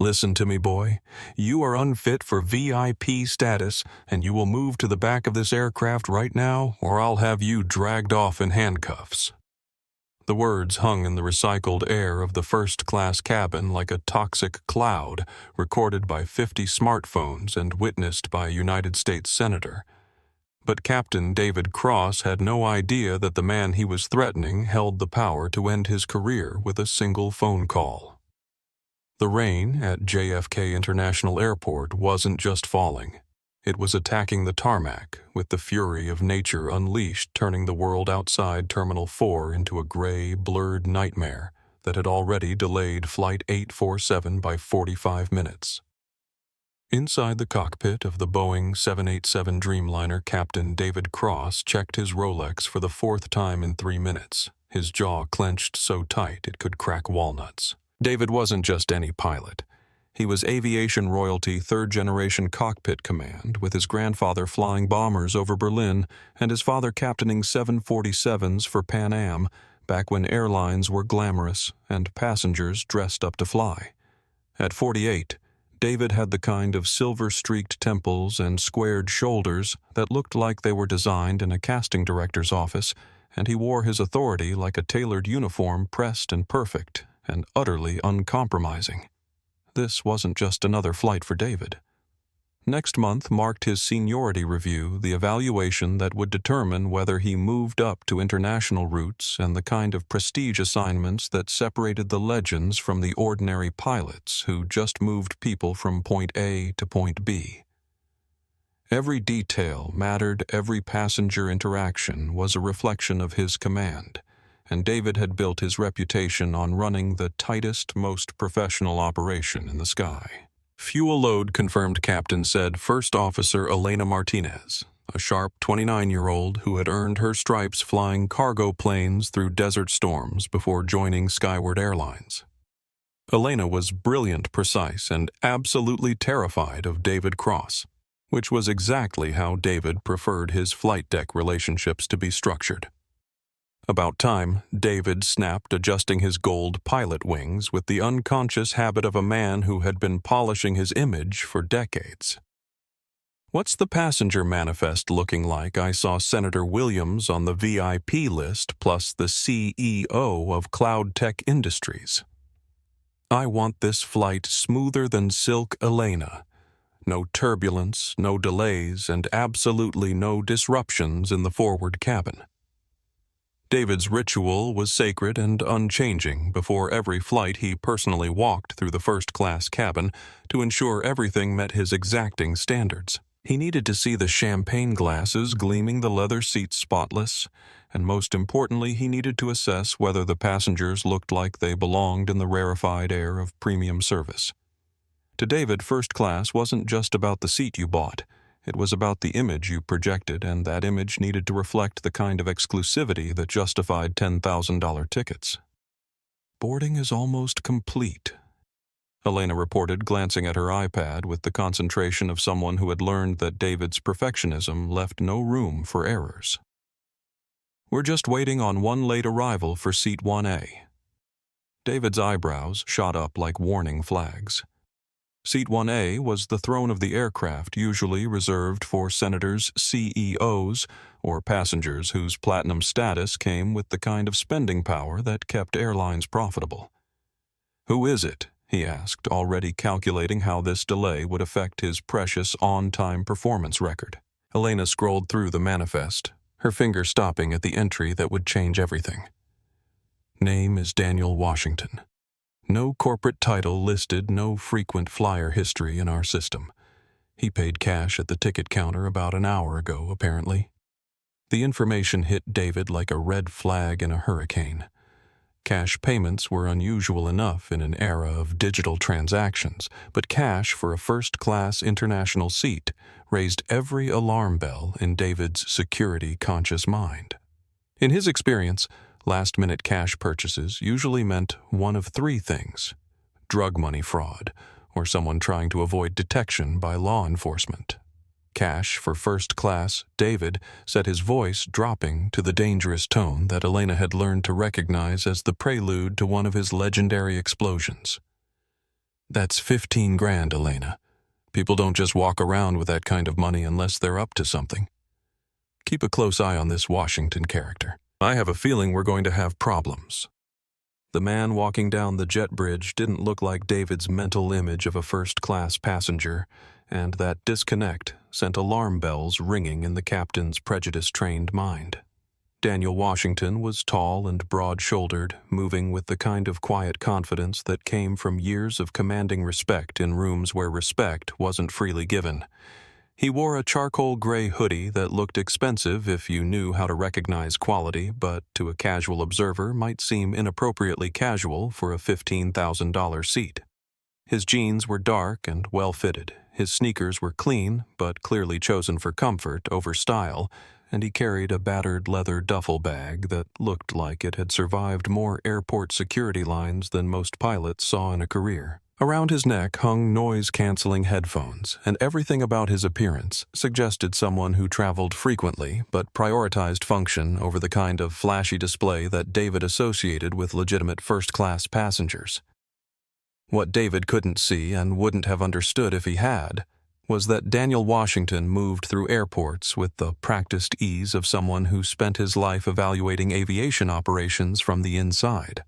Listen to me, boy. You are unfit for VIP status, and you will move to the back of this aircraft right now, or I'll have you dragged off in handcuffs." The words hung in the recycled air of the first-class cabin like a toxic cloud, recorded by 50 smartphones and witnessed by a United States senator. But Captain David Cross had no idea that the man he was threatening held the power to end his career with a single phone call. The rain at JFK International Airport wasn't just falling. It was attacking the tarmac, with the fury of nature unleashed, turning the world outside Terminal 4 into a gray, blurred nightmare that had already delayed Flight 847 by 45 minutes. Inside the cockpit of the Boeing 787 Dreamliner, Captain David Cross checked his Rolex for the fourth time in 3 minutes, his jaw clenched so tight it could crack walnuts. David wasn't just any pilot. He was aviation royalty third-generation cockpit command, with his grandfather flying bombers over Berlin and his father captaining 747s for Pan Am back when airlines were glamorous and passengers dressed up to fly. At 48, David had the kind of silver-streaked temples and squared shoulders that looked like they were designed in a casting director's office, and he wore his authority like a tailored uniform, pressed and perfect and utterly uncompromising. This wasn't just another flight for David. Next month marked his seniority review, the evaluation that would determine whether he moved up to international routes and the kind of prestige assignments that separated the legends from the ordinary pilots who just moved people from point A to point B. Every detail mattered, every passenger interaction was a reflection of his command, and David had built his reputation on running the tightest, most professional operation in the sky. "Fuel load confirmed," Captain said First Officer Elena Martinez, a sharp 29-year-old who had earned her stripes flying cargo planes through desert storms before joining Skyward Airlines. Elena was brilliant, precise, and absolutely terrified of David Cross, which was exactly how David preferred his flight deck relationships to be structured. About time, David snapped, adjusting his gold pilot wings with the unconscious habit of a man who had been polishing his image for decades. "What's the passenger manifest looking like? I saw Senator Williams on the VIP list, plus the CEO of Cloud Tech Industries. I want this flight smoother than silk, Elena. No turbulence, no delays, and absolutely no disruptions in the forward cabin." David's ritual was sacred and unchanging. Before every flight, he personally walked through the first-class cabin to ensure everything met his exacting standards. He needed to see the champagne glasses gleaming, the leather seats spotless, and most importantly, he needed to assess whether the passengers looked like they belonged in the rarefied air of premium service. To David, first class wasn't just about the seat you bought. It was about the image you projected, and that image needed to reflect the kind of exclusivity that justified $10,000 tickets. "Boarding is almost complete," Elena reported, glancing at her iPad with the concentration of someone who had learned that David's perfectionism left no room for errors. "We're just waiting on one late arrival for Seat 1A. David's eyebrows shot up like warning flags. Seat 1A was the throne of the aircraft, usually reserved for senators, CEOs, or passengers whose platinum status came with the kind of spending power that kept airlines profitable. "Who is it?" he asked, already calculating how this delay would affect his precious on-time performance record. Elena scrolled through the manifest, her finger stopping at the entry that would change everything. "Name is Daniel Washington. No corporate title listed, no frequent flyer history in our system. He paid cash at the ticket counter about an hour ago, apparently." The information hit David like a red flag in a hurricane. Cash payments were unusual enough in an era of digital transactions, but cash for a first-class international seat raised every alarm bell in David's security-conscious mind. In his experience, last-minute cash purchases usually meant one of three things: drug money fraud, or someone trying to avoid detection by law enforcement. Cash for first class, David set his voice dropping to the dangerous tone that Elena had learned to recognize as the prelude to one of his legendary explosions. That's 15 grand, Elena. People don't just walk around with that kind of money unless they're up to something. Keep a close eye on this Washington character. I have a feeling we're going to have problems. The man walking down the jet bridge didn't look like David's mental image of a first-class passenger, and that disconnect sent alarm bells ringing in the captain's prejudice-trained mind. Daniel Washington was tall and broad-shouldered, moving with the kind of quiet confidence that came from years of commanding respect in rooms where respect wasn't freely given. He wore a charcoal gray hoodie that looked expensive if you knew how to recognize quality, but to a casual observer might seem inappropriately casual for a $15,000 seat. His jeans were dark and well-fitted. His sneakers were clean, but clearly chosen for comfort over style, and he carried a battered leather duffel bag that looked like it had survived more airport security lines than most pilots saw in a career. Around his neck hung noise-canceling headphones, and everything about his appearance suggested someone who traveled frequently but prioritized function over the kind of flashy display that David associated with legitimate first-class passengers. What David couldn't see and wouldn't have understood if he had was that Daniel Washington moved through airports with the practiced ease of someone who spent his life evaluating aviation operations from the inside.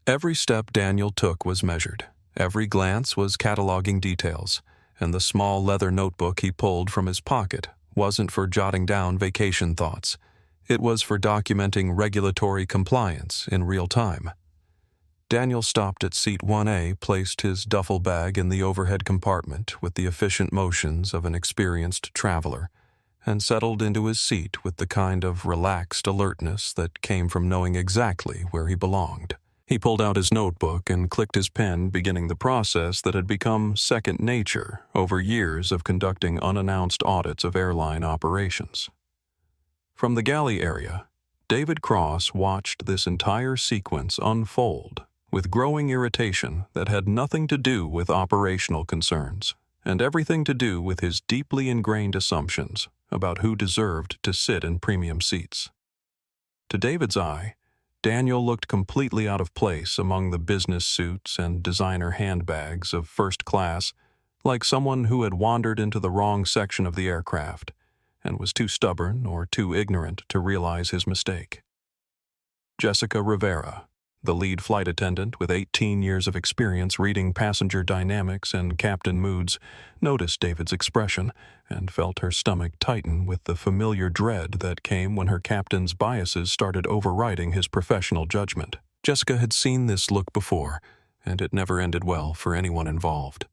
Every step Daniel took was measured. Every glance was cataloging details, and the small leather notebook he pulled from his pocket wasn't for jotting down vacation thoughts. It was for documenting regulatory compliance in real time. Daniel stopped at seat 1A, placed his duffel bag in the overhead compartment with the efficient motions of an experienced traveler, and settled into his seat with the kind of relaxed alertness that came from knowing exactly where he belonged. He pulled out his notebook and clicked his pen, beginning the process that had become second nature over years of conducting unannounced audits of airline operations. From the galley area, David Cross watched this entire sequence unfold with growing irritation that had nothing to do with operational concerns and everything to do with his deeply ingrained assumptions about who deserved to sit in premium seats. To David's eye, Daniel looked completely out of place among the business suits and designer handbags of first class, like someone who had wandered into the wrong section of the aircraft and was too stubborn or too ignorant to realize his mistake. Jessica Rivera, the lead flight attendant with 18 years of experience reading passenger dynamics and captain moods, noticed David's expression and felt her stomach tighten with the familiar dread that came when her captain's biases started overriding his professional judgment. Jessica had seen this look before, and it never ended well for anyone involved.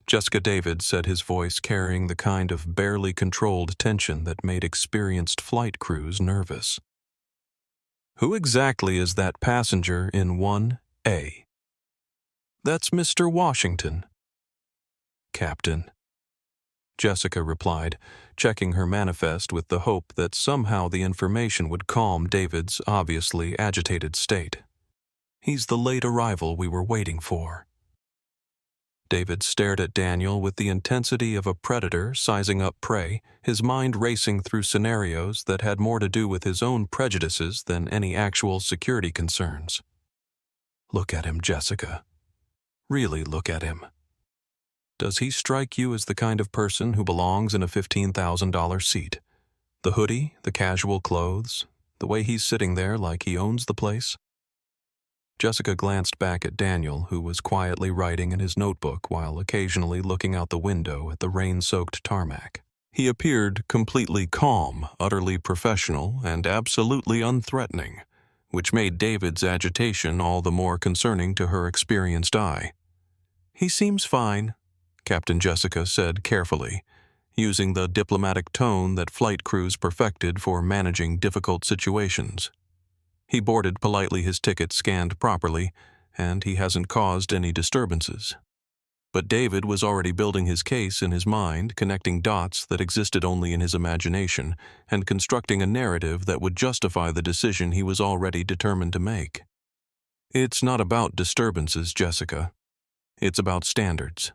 Jessica, David said, his voice carrying the kind of barely controlled tension that made experienced flight crews nervous. Who exactly is that passenger in 1A? That's Mr. Washington. Captain. Jessica replied, checking her manifest with the hope that somehow the information would calm David's obviously agitated state. He's the late arrival we were waiting for. David stared at Daniel with the intensity of a predator sizing up prey, his mind racing through scenarios that had more to do with his own prejudices than any actual security concerns. Look at him, Jessica. Really look at him. Does he strike you as the kind of person who belongs in a $15,000 seat? The hoodie, the casual clothes, the way he's sitting there like he owns the place? Jessica glanced back at Daniel, who was quietly writing in his notebook while occasionally looking out the window at the rain-soaked tarmac. He appeared completely calm, utterly professional, and absolutely unthreatening, which made David's agitation all the more concerning to her experienced eye. "He seems fine," Captain Jessica said carefully, using the diplomatic tone that flight crews perfected for managing difficult situations. He boarded politely, his ticket scanned properly, and he hasn't caused any disturbances. But David was already building his case in his mind, connecting dots that existed only in his imagination, and constructing a narrative that would justify the decision he was already determined to make. It's not about disturbances, Jessica. It's about standards.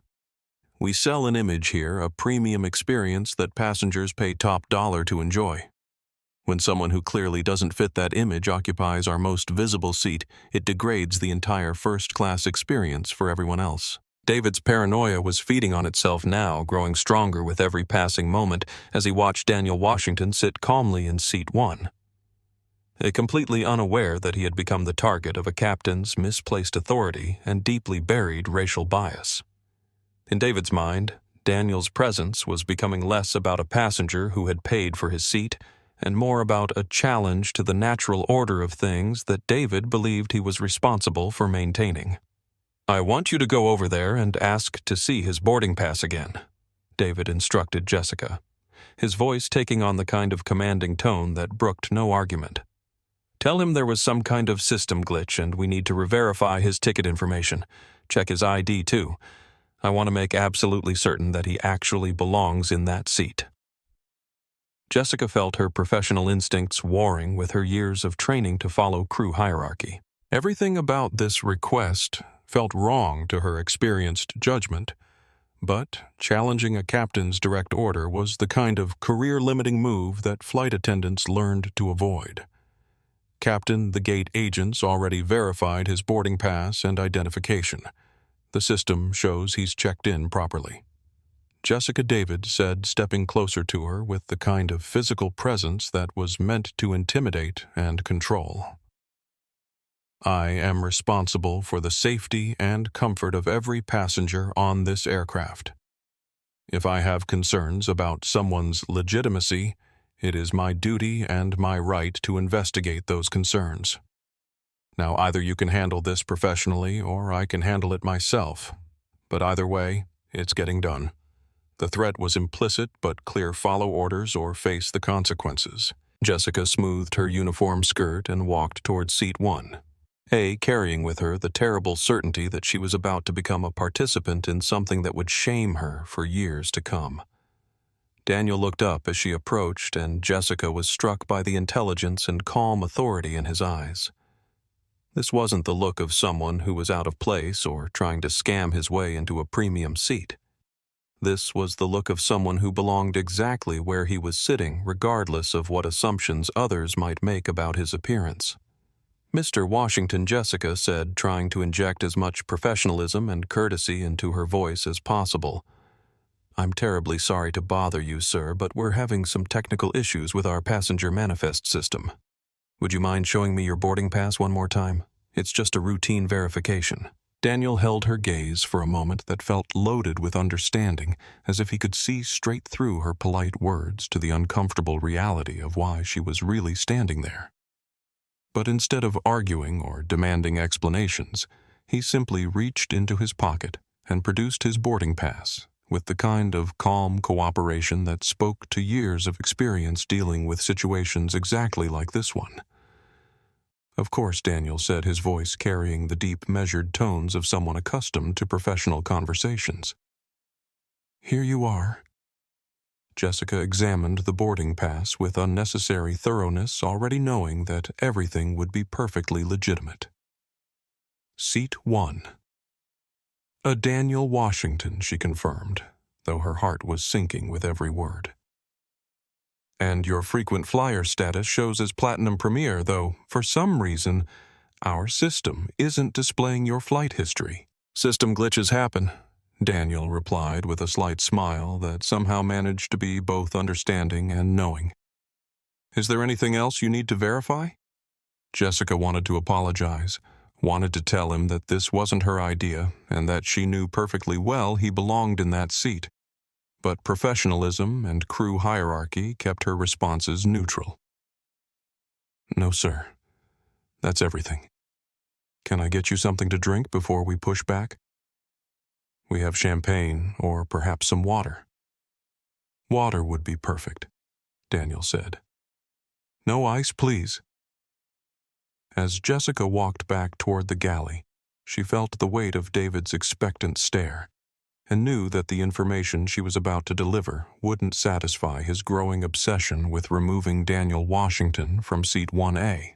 We sell an image here, a premium experience that passengers pay top dollar to enjoy. When someone who clearly doesn't fit that image occupies our most visible seat, it degrades the entire first-class experience for everyone else. David's paranoia was feeding on itself now, growing stronger with every passing moment as he watched Daniel Washington sit calmly in seat 1. Completely unaware that he had become the target of a captain's misplaced authority and deeply buried racial bias. In David's mind, Daniel's presence was becoming less about a passenger who had paid for his seat and more about a challenge to the natural order of things that David believed he was responsible for maintaining. "I want you to go over there and ask to see his boarding pass again," David instructed Jessica, his voice taking on the kind of commanding tone that brooked no argument. "Tell him there was some kind of system glitch and we need to re-verify his ticket information. Check his ID too. I want to make absolutely certain that he actually belongs in that seat." Jessica felt her professional instincts warring with her years of training to follow crew hierarchy. Everything about this request felt wrong to her experienced judgment, but challenging a captain's direct order was the kind of career-limiting move that flight attendants learned to avoid. Captain, the gate agents already verified his boarding pass and identification. The system shows he's checked in properly. Jessica David said, stepping closer to her with the kind of physical presence that was meant to intimidate and control. "I am responsible for the safety and comfort of every passenger on this aircraft. If I have concerns about someone's legitimacy, it is my duty and my right to investigate those concerns. Now, either you can handle this professionally or I can handle it myself. But either way, it's getting done. The threat was implicit, but clear follow orders or face the consequences." Jessica smoothed her uniform skirt and walked toward seat 1, carrying with her the terrible certainty that she was about to become a participant in something that would shame her for years to come. Daniel looked up as she approached, and Jessica was struck by the intelligence and calm authority in his eyes. This wasn't the look of someone who was out of place or trying to scam his way into a premium seat. This was the look of someone who belonged exactly where he was sitting, regardless of what assumptions others might make about his appearance. "Mr. Washington," Jessica said, trying to inject as much professionalism and courtesy into her voice as possible. "I'm terribly sorry to bother you, sir, but we're having some technical issues with our passenger manifest system. Would you mind showing me your boarding pass one more time? It's just a routine verification." Daniel held her gaze for a moment that felt loaded with understanding, as if he could see straight through her polite words to the uncomfortable reality of why she was really standing there. But instead of arguing or demanding explanations, he simply reached into his pocket and produced his boarding pass with the kind of calm cooperation that spoke to years of experience dealing with situations exactly like this one. "Of course," Daniel said, his voice carrying the deep, measured tones of someone accustomed to professional conversations. "Here you are." Jessica examined the boarding pass with unnecessary thoroughness, already knowing that everything would be perfectly legitimate. Seat 1. "A Daniel Washington," she confirmed, though her heart was sinking with every word. "And your frequent flyer status shows as Platinum Premier, though, for some reason, our system isn't displaying your flight history." "System glitches happen," Daniel replied with a slight smile that somehow managed to be both understanding and knowing. "Is there anything else you need to verify?" Jessica wanted to apologize, wanted to tell him that this wasn't her idea and that she knew perfectly well he belonged in that seat. But professionalism and crew hierarchy kept her responses neutral. "No, sir. That's everything. Can I get you something to drink before we push back? We have champagne or perhaps some water." "Water would be perfect," Daniel said. "No ice, please." As Jessica walked back toward the galley, she felt the weight of David's expectant stare, and knew that the information she was about to deliver wouldn't satisfy his growing obsession with removing Daniel Washington from seat 1A.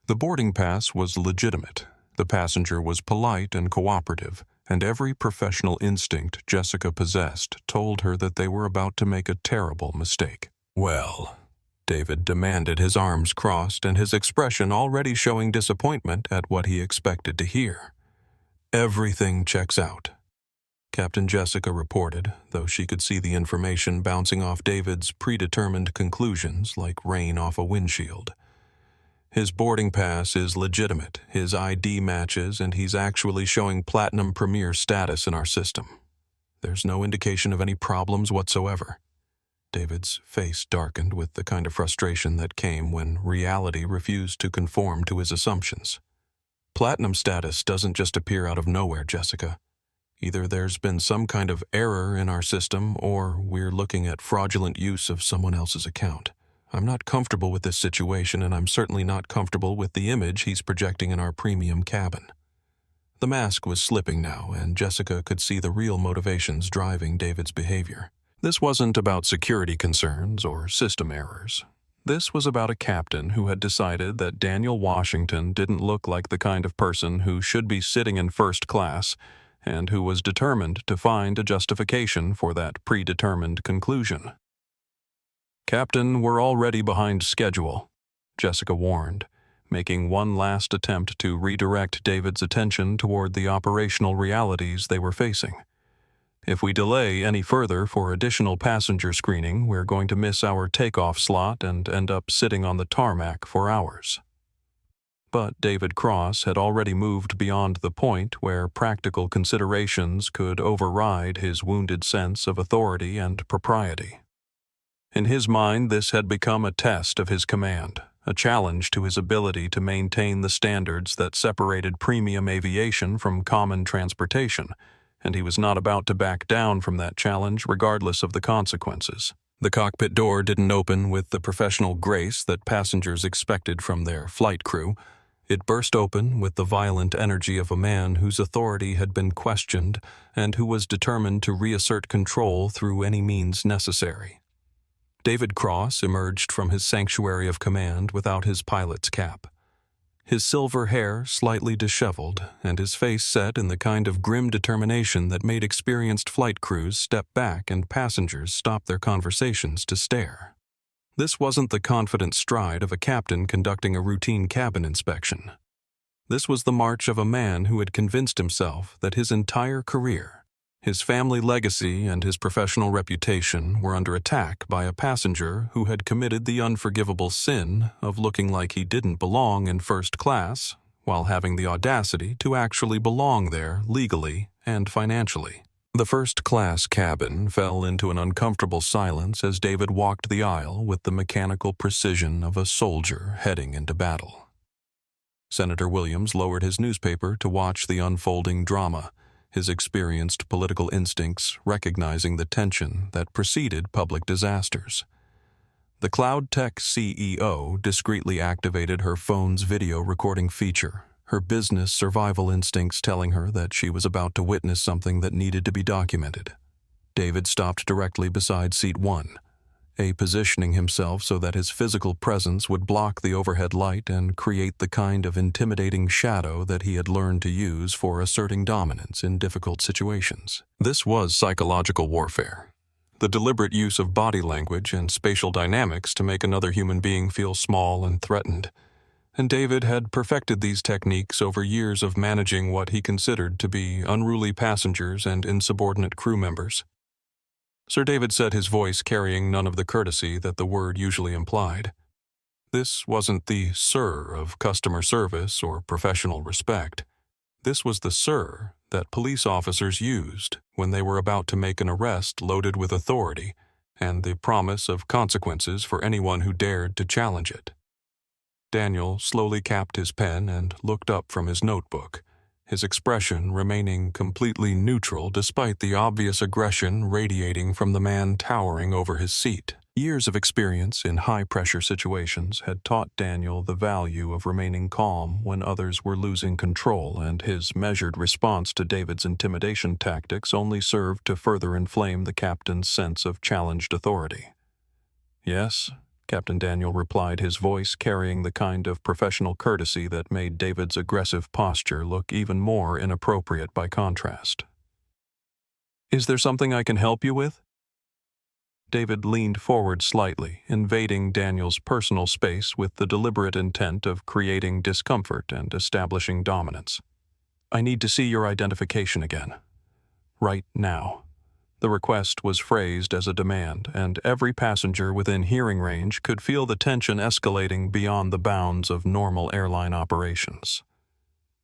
The boarding pass was legitimate, the passenger was polite and cooperative, and every professional instinct Jessica possessed told her that they were about to make a terrible mistake. "Well," David demanded, his arms crossed and his expression already showing disappointment at what he expected to hear. "Everything checks out," Captain Jessica reported, though she could see the information bouncing off David's predetermined conclusions like rain off a windshield. "His boarding pass is legitimate, his ID matches, and he's actually showing Platinum Premier status in our system. There's no indication of any problems whatsoever." David's face darkened with the kind of frustration that came when reality refused to conform to his assumptions. "Platinum status doesn't just appear out of nowhere, Jessica. Either there's been some kind of error in our system, or we're looking at fraudulent use of someone else's account. I'm not comfortable with this situation, and I'm certainly not comfortable with the image he's projecting in our premium cabin." The mask was slipping now, and Jessica could see the real motivations driving David's behavior. This wasn't about security concerns or system errors. This was about a captain who had decided that Daniel Washington didn't look like the kind of person who should be sitting in first class, and who was determined to find a justification for that predetermined conclusion. "Captain, we're already behind schedule," Jessica warned, making one last attempt to redirect David's attention toward the operational realities they were facing. "If we delay any further for additional passenger screening, we're going to miss our takeoff slot and end up sitting on the tarmac for hours." But David Cross had already moved beyond the point where practical considerations could override his wounded sense of authority and propriety. In his mind, this had become a test of his command, a challenge to his ability to maintain the standards that separated premium aviation from common transportation, and he was not about to back down from that challenge regardless of the consequences. The cockpit door didn't open with the professional grace that passengers expected from their flight crew. It burst open with the violent energy of a man whose authority had been questioned and who was determined to reassert control through any means necessary. David Cross emerged from his sanctuary of command without his pilot's cap. His silver hair slightly disheveled, and his face set in the kind of grim determination that made experienced flight crews step back and passengers stop their conversations to stare. This wasn't the confident stride of a captain conducting a routine cabin inspection. This was the march of a man who had convinced himself that his entire career, his family legacy, and his professional reputation were under attack by a passenger who had committed the unforgivable sin of looking like he didn't belong in first class while having the audacity to actually belong there legally and financially. The first-class cabin fell into an uncomfortable silence as David walked the aisle with the mechanical precision of a soldier heading into battle. Senator Williams lowered his newspaper to watch the unfolding drama, his experienced political instincts recognizing the tension that preceded public disasters. The Cloud Tech CEO discreetly activated her phone's video recording feature, her business survival instincts telling her that she was about to witness something that needed to be documented. David stopped directly beside seat 1, positioning himself so that his physical presence would block the overhead light and create the kind of intimidating shadow that he had learned to use for asserting dominance in difficult situations. This was psychological warfare, the deliberate use of body language and spatial dynamics to make another human being feel small and threatened. And David had perfected these techniques over years of managing what he considered to be unruly passengers and insubordinate crew members. Sir David said, his voice carrying none of the courtesy that the word usually implied. This wasn't the sir of customer service or professional respect. This was the sir that police officers used when they were about to make an arrest loaded with authority and the promise of consequences for anyone who dared to challenge it. Daniel slowly capped his pen and looked up from his notebook, his expression remaining completely neutral despite the obvious aggression radiating from the man towering over his seat. Years of experience in high-pressure situations had taught Daniel the value of remaining calm when others were losing control, and his measured response to David's intimidation tactics only served to further inflame the captain's sense of challenged authority. "Yes," Captain Daniel replied, his voice carrying the kind of professional courtesy that made David's aggressive posture look even more inappropriate by contrast. "Is there something I can help you with?" David leaned forward slightly, invading Daniel's personal space with the deliberate intent of creating discomfort and establishing dominance. "I need to see your identification again. Right now." The request was phrased as a demand, and every passenger within hearing range could feel the tension escalating beyond the bounds of normal airline operations.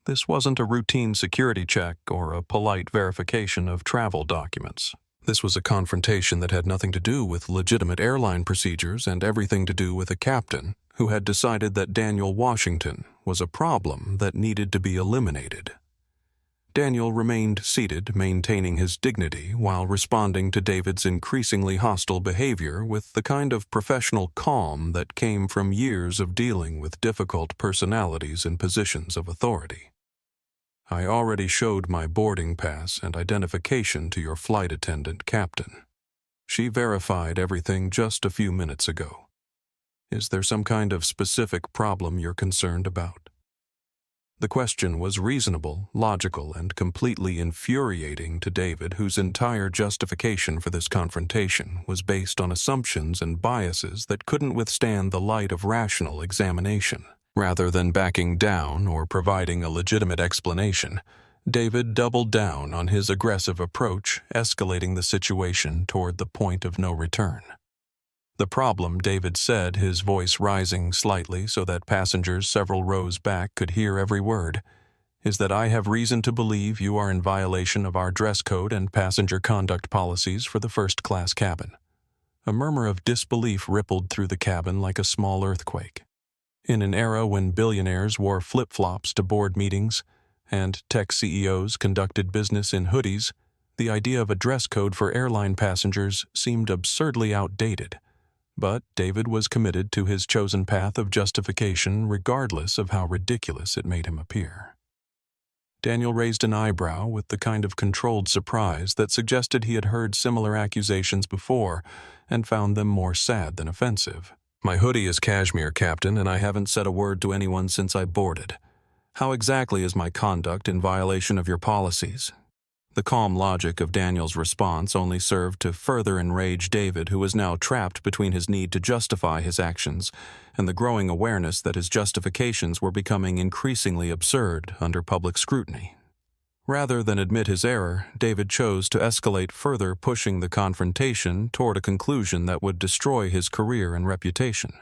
This wasn't a routine security check or a polite verification of travel documents. This was a confrontation that had nothing to do with legitimate airline procedures and everything to do with a captain who had decided that Daniel Washington was a problem that needed to be eliminated. Daniel remained seated, maintaining his dignity while responding to David's increasingly hostile behavior with the kind of professional calm that came from years of dealing with difficult personalities in positions of authority. "I already showed my boarding pass and identification to your flight attendant, Captain. She verified everything just a few minutes ago. Is there some kind of specific problem you're concerned about?" The question was reasonable, logical, and completely infuriating to David, whose entire justification for this confrontation was based on assumptions and biases that couldn't withstand the light of rational examination. Rather than backing down or providing a legitimate explanation, David doubled down on his aggressive approach, escalating the situation toward the point of no return. "The problem," David said, his voice rising slightly so that passengers several rows back could hear every word, "is that I have reason to believe you are in violation of our dress code and passenger conduct policies for the first-class cabin." A murmur of disbelief rippled through the cabin like a small earthquake. In an era when billionaires wore flip-flops to board meetings and tech CEOs conducted business in hoodies, the idea of a dress code for airline passengers seemed absurdly outdated. But David was committed to his chosen path of justification regardless of how ridiculous it made him appear. Daniel raised an eyebrow with the kind of controlled surprise that suggested he had heard similar accusations before and found them more sad than offensive. "My hoodie is cashmere, Captain, and I haven't said a word to anyone since I boarded. How exactly is my conduct in violation of your policies?" The calm logic of Daniel's response only served to further enrage David, who was now trapped between his need to justify his actions and the growing awareness that his justifications were becoming increasingly absurd under public scrutiny. Rather than admit his error, David chose to escalate further, pushing the confrontation toward a conclusion that would destroy his career and reputation.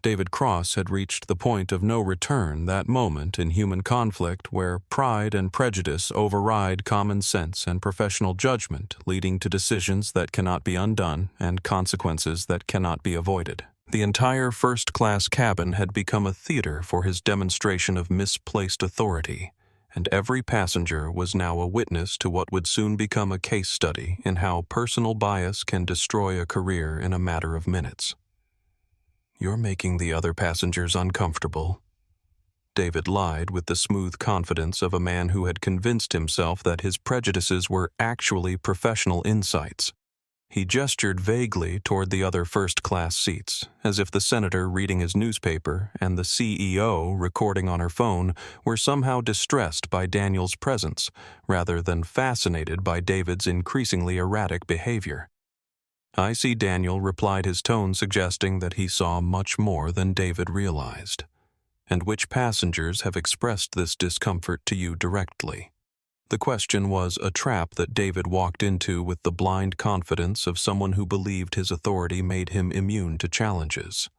David Cross had reached the point of no return, that moment in human conflict where pride and prejudice override common sense and professional judgment, leading to decisions that cannot be undone and consequences that cannot be avoided. The entire first-class cabin had become a theater for his demonstration of misplaced authority, and every passenger was now a witness to what would soon become a case study in how personal bias can destroy a career in a matter of minutes. "You're making the other passengers uncomfortable." David lied with the smooth confidence of a man who had convinced himself that his prejudices were actually professional insights. He gestured vaguely toward the other first-class seats, as if the senator reading his newspaper and the CEO recording on her phone were somehow distressed by Daniel's presence, rather than fascinated by David's increasingly erratic behavior. "I see," Daniel replied, his tone suggesting that he saw much more than David realized. "And which passengers have expressed this discomfort to you directly?" The question was a trap that David walked into with the blind confidence of someone who believed his authority made him immune to challenges.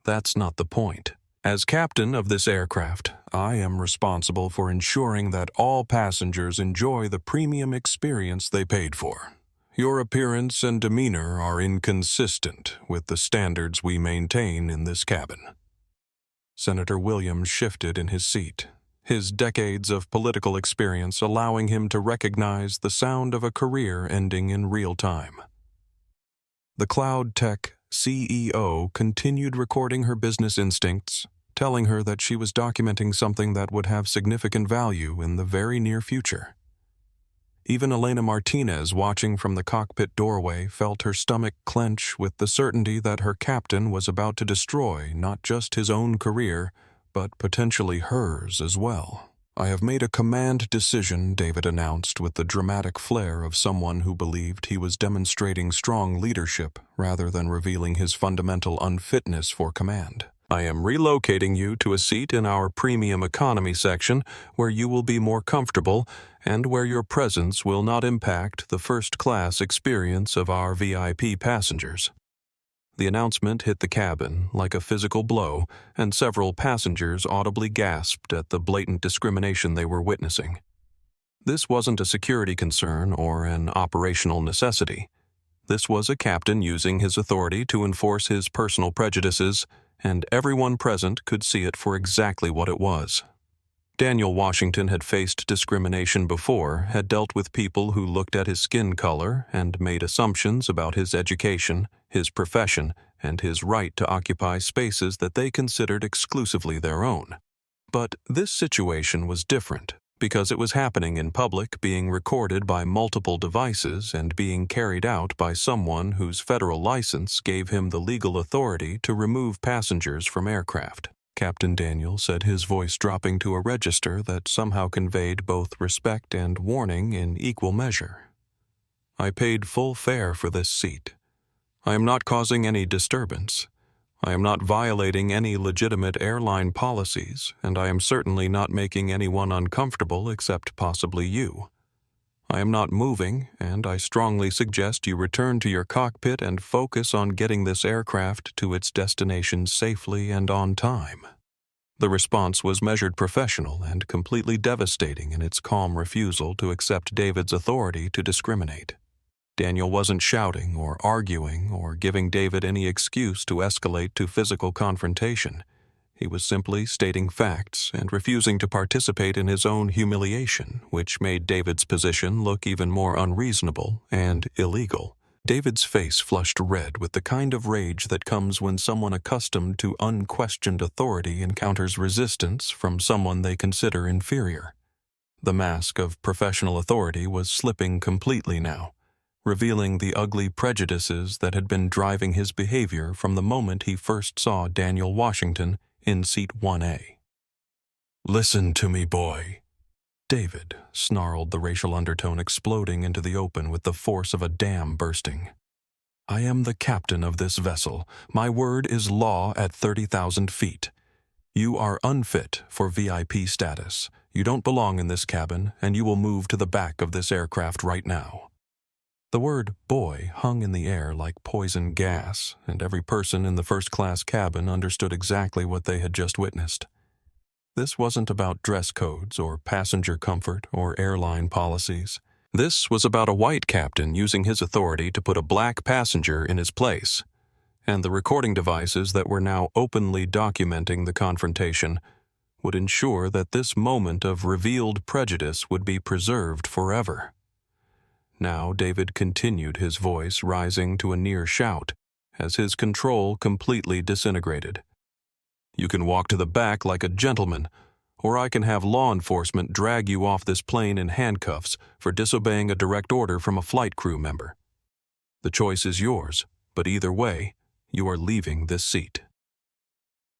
"That's not the point. As captain of this aircraft, I am responsible for ensuring that all passengers enjoy the premium experience they paid for. Your appearance and demeanor are inconsistent with the standards we maintain in this cabin." Senator Williams shifted in his seat, his decades of political experience allowing him to recognize the sound of a career ending in real time. The Cloud Tech CEO continued recording her business instincts, telling her that she was documenting something that would have significant value in the very near future. Even Elena Martinez, watching from the cockpit doorway, felt her stomach clench with the certainty that her captain was about to destroy not just his own career, but potentially hers as well. "I have made a command decision," David announced with the dramatic flair of someone who believed he was demonstrating strong leadership rather than revealing his fundamental unfitness for command. "I am relocating you to a seat in our premium economy section where you will be more comfortable and where your presence will not impact the first-class experience of our VIP passengers." The announcement hit the cabin like a physical blow, and several passengers audibly gasped at the blatant discrimination they were witnessing. This wasn't a security concern or an operational necessity. This was a captain using his authority to enforce his personal prejudices, and everyone present could see it for exactly what it was. Daniel Washington had faced discrimination before, had dealt with people who looked at his skin color and made assumptions about his education, his profession, and his right to occupy spaces that they considered exclusively their own. But this situation was different because it was happening in public, being recorded by multiple devices and being carried out by someone whose federal license gave him the legal authority to remove passengers from aircraft. Captain Daniel said, his voice dropping to a register that somehow conveyed both respect and warning in equal measure. "I paid full fare for this seat. I am not causing any disturbance. I am not violating any legitimate airline policies, and I am certainly not making anyone uncomfortable except possibly you. I am not moving, and I strongly suggest you return to your cockpit and focus on getting this aircraft to its destination safely and on time." The response was measured professional and completely devastating in its calm refusal to accept David's authority to discriminate. Daniel wasn't shouting or arguing or giving David any excuse to escalate to physical confrontation. He was simply stating facts and refusing to participate in his own humiliation, which made David's position look even more unreasonable and illegal. David's face flushed red with the kind of rage that comes when someone accustomed to unquestioned authority encounters resistance from someone they consider inferior. The mask of professional authority was slipping completely now, revealing the ugly prejudices that had been driving his behavior from the moment he first saw Daniel Washington in seat 1A. "Listen to me, boy," David snarled, the racial undertone exploding into the open with the force of a dam bursting. "I am the captain of this vessel. My word is law at 30,000 feet. You are unfit for VIP status. You don't belong in this cabin, and you will move to the back of this aircraft right now." The word boy hung in the air like poison gas, and every person in the first-class cabin understood exactly what they had just witnessed. This wasn't about dress codes or passenger comfort or airline policies. This was about a white captain using his authority to put a black passenger in his place, and the recording devices that were now openly documenting the confrontation would ensure that this moment of revealed prejudice would be preserved forever. Now David continued, his voice rising to a near shout, as his control completely disintegrated. "You can walk to the back like a gentleman, or I can have law enforcement drag you off this plane in handcuffs for disobeying a direct order from a flight crew member. The choice is yours, but either way, you are leaving this seat."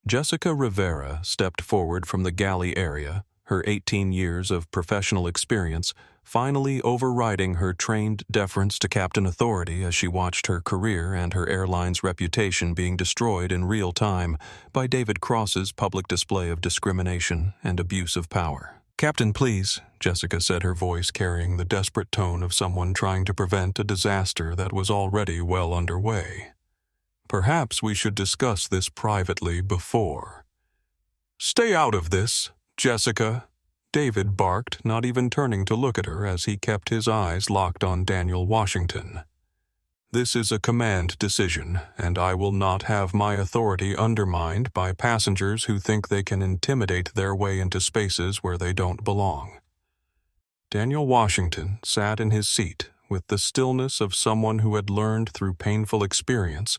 Jessica Rivera stepped forward from the galley area, her 18 years of professional experience finally overriding her trained deference to captain authority as she watched her career and her airline's reputation being destroyed in real time by David Cross's public display of discrimination and abuse of power. "Captain, please," Jessica said, her voice carrying the desperate tone of someone trying to prevent a disaster that was already well underway. "Perhaps we should discuss this privately before." "Stay out of this, Jessica," David barked, not even turning to look at her as he kept his eyes locked on Daniel Washington. "This is a command decision, and I will not have my authority undermined by passengers who think they can intimidate their way into spaces where they don't belong." Daniel Washington sat in his seat with the stillness of someone who had learned through painful experience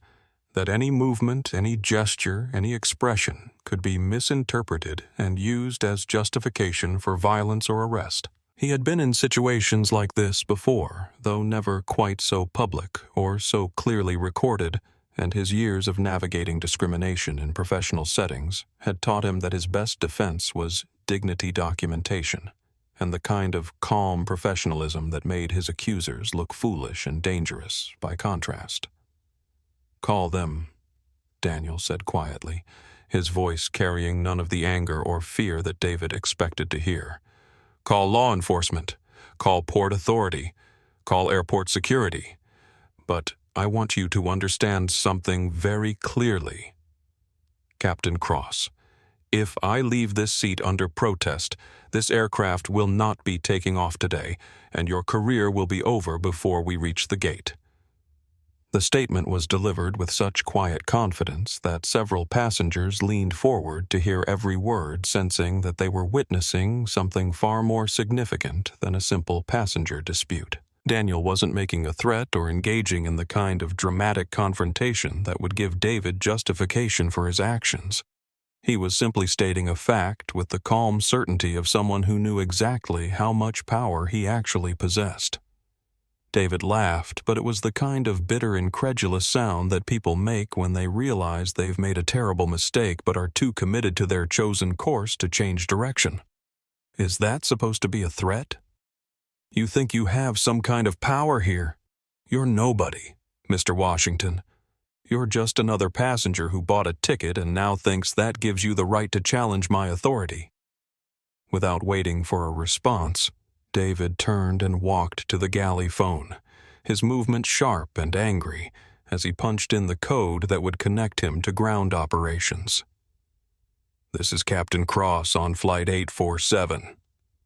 that any movement, any gesture, any expression could be misinterpreted and used as justification for violence or arrest. He had been in situations like this before, though never quite so public or so clearly recorded and his years of navigating discrimination in professional settings had taught him that his best defense was dignity documentation, and the kind of calm professionalism that made his accusers look foolish and dangerous by contrast. "Call them," Daniel said quietly, his voice carrying none of the anger or fear that David expected to hear. "Call law enforcement. Call Port Authority. Call airport security. But I want you to understand something very clearly. Captain Cross, if I leave this seat under protest, this aircraft will not be taking off today, and your career will be over before we reach the gate." The statement was delivered with such quiet confidence that several passengers leaned forward to hear every word, sensing that they were witnessing something far more significant than a simple passenger dispute. Daniel wasn't making a threat or engaging in the kind of dramatic confrontation that would give David justification for his actions. He was simply stating a fact with the calm certainty of someone who knew exactly how much power he actually possessed. David laughed, but it was the kind of bitter, incredulous sound that people make when they realize they've made a terrible mistake but are too committed to their chosen course to change direction. Is that supposed to be a threat? You think you have some kind of power here? You're nobody, Mr. Washington. You're just another passenger who bought a ticket and now thinks that gives you the right to challenge my authority. Without waiting for a response, David turned and walked to the galley phone, his movement sharp and angry as he punched in the code that would connect him to ground operations. "This is Captain Cross on Flight 847.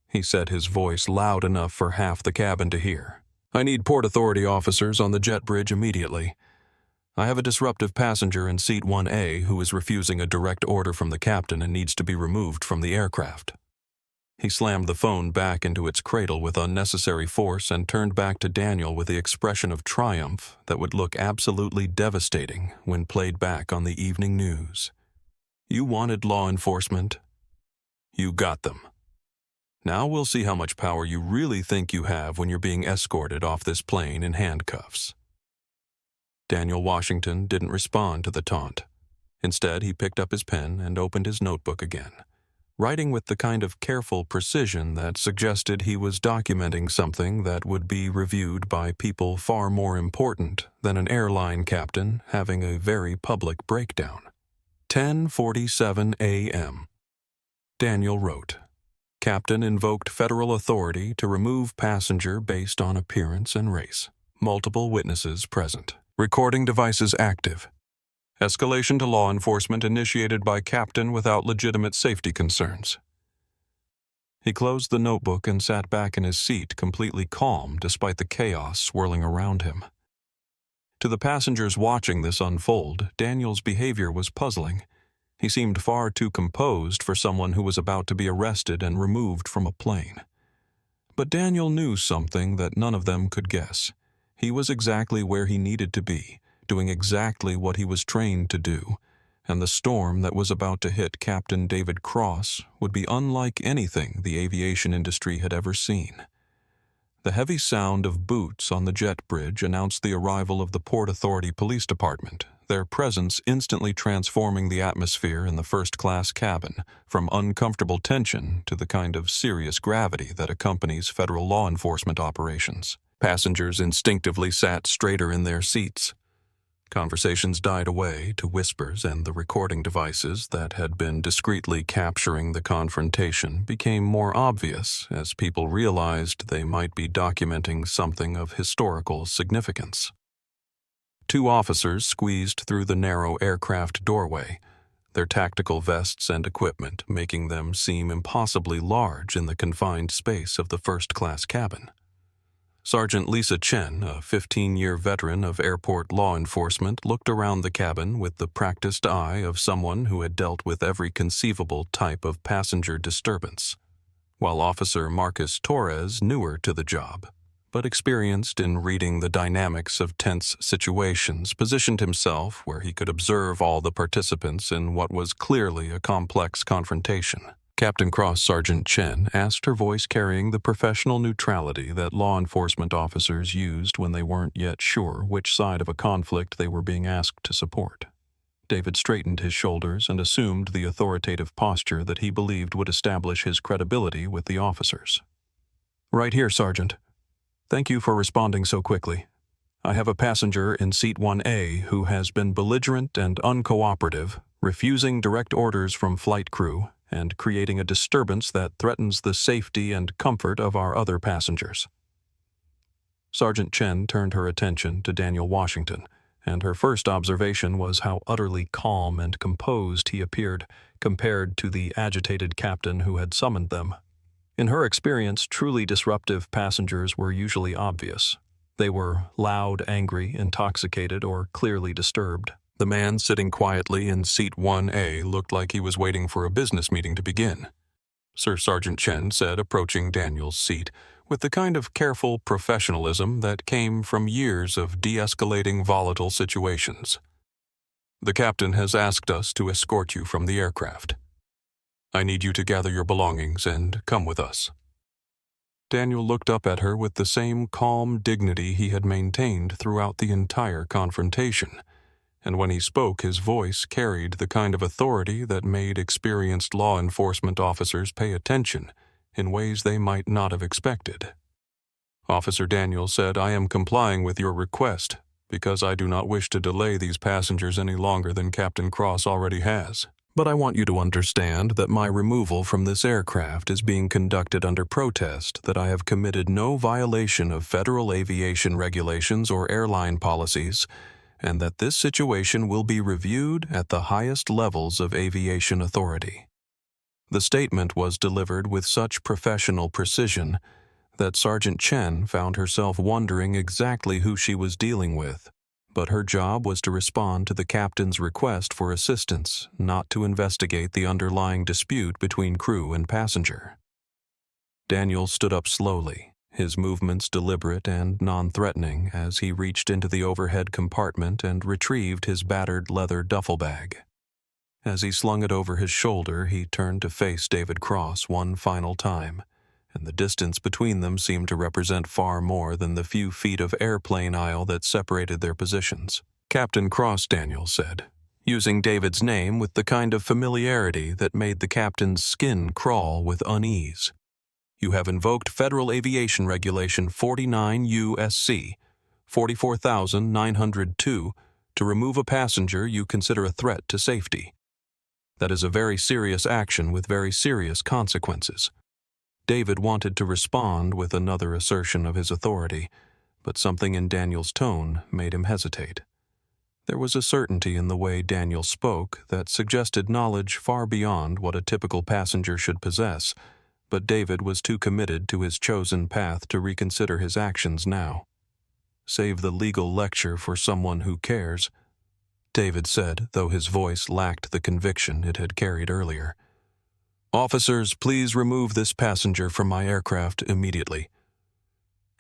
He said, his voice loud enough for half the cabin to hear. "I need Port Authority officers on the jet bridge immediately. I have a disruptive passenger in seat 1A who is refusing a direct order from the captain and needs to be removed from the aircraft." He slammed the phone back into its cradle with unnecessary force and turned back to Daniel with the expression of triumph that would look absolutely devastating when played back on the evening news. "You wanted law enforcement. You got them. Now we'll see how much power you really think you have when you're being escorted off this plane in handcuffs." Daniel Washington didn't respond to the taunt. Instead, he picked up his pen and opened his notebook again, writing with the kind of careful precision that suggested he was documenting something that would be reviewed by people far more important than an airline captain having a very public breakdown. 10:47 a.m. Daniel wrote, "Captain invoked federal authority to remove passenger based on appearance and race. Multiple witnesses present. Recording devices active. Escalation to law enforcement initiated by captain without legitimate safety concerns." He closed the notebook and sat back in his seat, completely calm despite the chaos swirling around him. To the passengers watching this unfold, Daniel's behavior was puzzling. He seemed far too composed for someone who was about to be arrested and removed from a plane. But Daniel knew something that none of them could guess. He was exactly where he needed to be, doing exactly what he was trained to do, and the storm that was about to hit Captain David Cross would be unlike anything the aviation industry had ever seen. The heavy sound of boots on the jet bridge announced the arrival of the Port Authority Police Department, their presence instantly transforming the atmosphere in the first-class cabin from uncomfortable tension to the kind of serious gravity that accompanies federal law enforcement operations. Passengers instinctively sat straighter in their seats. Conversations died away to whispers, and the recording devices that had been discreetly capturing the confrontation became more obvious as people realized they might be documenting something of historical significance. Two officers squeezed through the narrow aircraft doorway, their tactical vests and equipment making them seem impossibly large in the confined space of the first-class cabin. Sergeant Lisa Chen, a 15-year veteran of airport law enforcement, looked around the cabin with the practiced eye of someone who had dealt with every conceivable type of passenger disturbance, while Officer Marcus Torres, newer to the job, but experienced in reading the dynamics of tense situations, positioned himself where he could observe all the participants in what was clearly a complex confrontation. Captain Cross Sergeant Chen asked, her voice carrying the professional neutrality that law enforcement officers used when they weren't yet sure which side of a conflict they were being asked to support. David straightened his shoulders and assumed the authoritative posture that he believed would establish his credibility with the officers. "Right here, Sergeant. Thank you for responding so quickly. I have a passenger in Seat 1A who has been belligerent and uncooperative, refusing direct orders from flight crew and creating a disturbance that threatens the safety and comfort of our other passengers." Sergeant Chen turned her attention to Daniel Washington, and her first observation was how utterly calm and composed he appeared compared to the agitated captain who had summoned them. In her experience, truly disruptive passengers were usually obvious. They were loud, angry, intoxicated, or clearly disturbed. The man sitting quietly in Seat 1A looked like he was waiting for a business meeting to begin, Sir Sergeant Chen said, approaching Daniel's seat with the kind of careful professionalism that came from years of de-escalating volatile situations. "The captain has asked us to escort you from the aircraft. I need you to gather your belongings and come with us." Daniel looked up at her with the same calm dignity he had maintained throughout the entire confrontation, and when he spoke, his voice carried the kind of authority that made experienced law enforcement officers pay attention in ways they might not have expected. "Officer Daniel said, I am complying with your request because I do not wish to delay these passengers any longer than Captain Cross already has. But I want you to understand that my removal from this aircraft is being conducted under protest, that I have committed no violation of federal aviation regulations or airline policies, and that this situation will be reviewed at the highest levels of aviation authority." The statement was delivered with such professional precision that Sergeant Chen found herself wondering exactly who she was dealing with. But her job was to respond to the captain's request for assistance, not to investigate the underlying dispute between crew and passenger. Daniel stood up slowly, his movements deliberate and non-threatening as he reached into the overhead compartment and retrieved his battered leather duffel bag. As he slung it over his shoulder, he turned to face David Cross one final time, and the distance between them seemed to represent far more than the few feet of airplane aisle that separated their positions. "Captain Cross," Daniel said, using David's name with the kind of familiarity that made the captain's skin crawl with unease. "You have invoked Federal Aviation Regulation 49 U.S.C. 44,902 to remove a passenger you consider a threat to safety. That is a very serious action with very serious consequences." David wanted to respond with another assertion of his authority, but something in Daniel's tone made him hesitate. There was a certainty in the way Daniel spoke that suggested knowledge far beyond what a typical passenger should possess, but David was too committed to his chosen path to reconsider his actions now. "Save the legal lecture for someone who cares," David said, though his voice lacked the conviction it had carried earlier. "Officers, please remove this passenger from my aircraft immediately."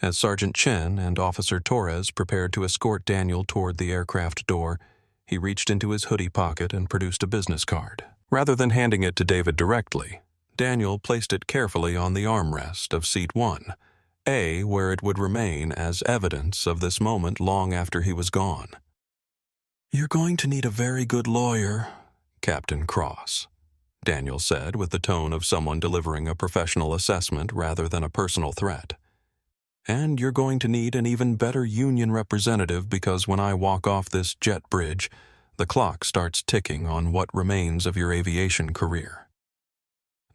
As Sergeant Chen and Officer Torres prepared to escort Daniel toward the aircraft door, he reached into his hoodie pocket and produced a business card. Rather than handing it to David directly, Daniel placed it carefully on the armrest of Seat 1A, where it would remain as evidence of this moment long after he was gone. "You're going to need a very good lawyer, Captain Cross," Daniel said with the tone of someone delivering a professional assessment rather than a personal threat. "And you're going to need an even better union representative because when I walk off this jet bridge, the clock starts ticking on what remains of your aviation career."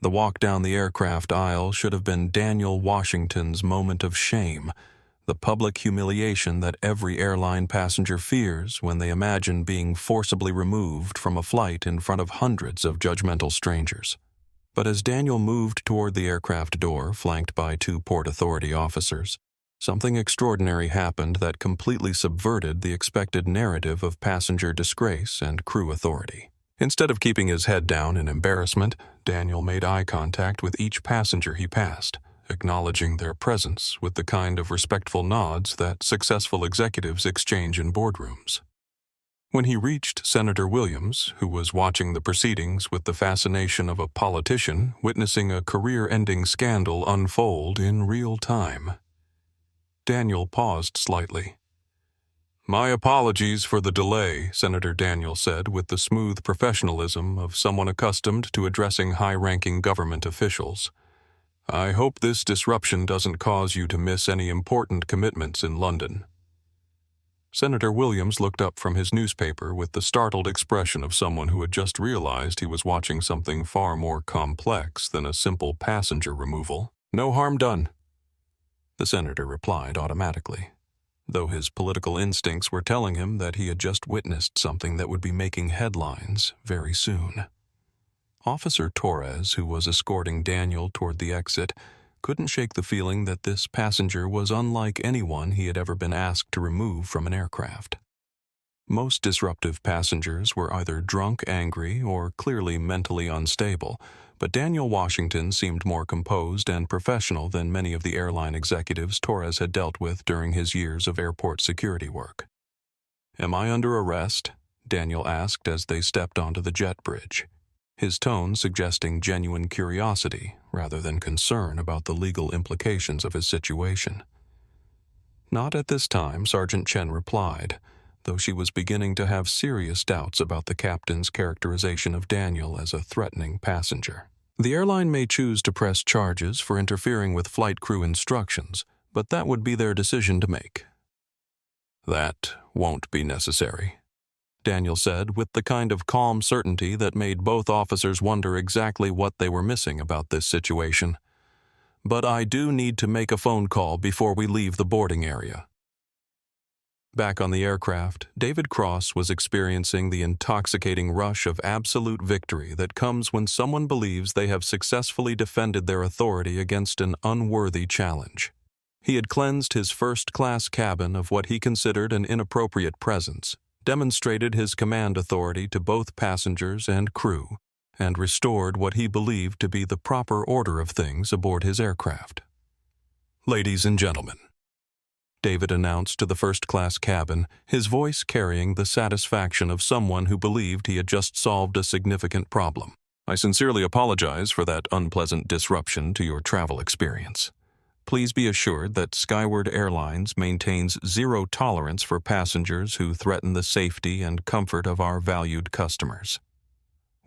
The walk down the aircraft aisle should have been Daniel Washington's moment of shame, the public humiliation that every airline passenger fears when they imagine being forcibly removed from a flight in front of hundreds of judgmental strangers. But as Daniel moved toward the aircraft door, flanked by 2 Port Authority officers, something extraordinary happened that completely subverted the expected narrative of passenger disgrace and crew authority. Instead of keeping his head down in embarrassment, Daniel made eye contact with each passenger he passed, acknowledging their presence with the kind of respectful nods that successful executives exchange in boardrooms. When he reached Senator Williams, who was watching the proceedings with the fascination of a politician witnessing a career-ending scandal unfold in real time, Daniel paused slightly. "My apologies for the delay," Senator Daniel said with the smooth professionalism of someone accustomed to addressing high-ranking government officials. "I hope this disruption doesn't cause you to miss any important commitments in London." Senator Williams looked up from his newspaper with the startled expression of someone who had just realized he was watching something far more complex than a simple passenger removal. "No harm done," the senator replied automatically, though his political instincts were telling him that he had just witnessed something that would be making headlines very soon. Officer Torres, who was escorting Daniel toward the exit, couldn't shake the feeling that this passenger was unlike anyone he had ever been asked to remove from an aircraft. Most disruptive passengers were either drunk, angry, or clearly mentally unstable, but Daniel Washington seemed more composed and professional than many of the airline executives Torres had dealt with during his years of airport security work. "Am I under arrest?" Daniel asked as they stepped onto the jet bridge, his tone suggesting genuine curiosity rather than concern about the legal implications of his situation. "Not at this time," Sergeant Chen replied, though she was beginning to have serious doubts about the captain's characterization of Daniel as a threatening passenger. "The airline may choose to press charges for interfering with flight crew instructions, but that would be their decision to make." "That won't be necessary," Daniel said with the kind of calm certainty that made both officers wonder exactly what they were missing about this situation. "But I do need to make a phone call before we leave the boarding area." Back on the aircraft, David Cross was experiencing the intoxicating rush of absolute victory that comes when someone believes they have successfully defended their authority against an unworthy challenge. He had cleansed his first-class cabin of what he considered an inappropriate presence, demonstrated his command authority to both passengers and crew, and restored what he believed to be the proper order of things aboard his aircraft. "Ladies and gentlemen," David announced to the first-class cabin, his voice carrying the satisfaction of someone who believed he had just solved a significant problem. "I sincerely apologize for that unpleasant disruption to your travel experience. Please be assured that Skyward Airlines maintains zero tolerance for passengers who threaten the safety and comfort of our valued customers.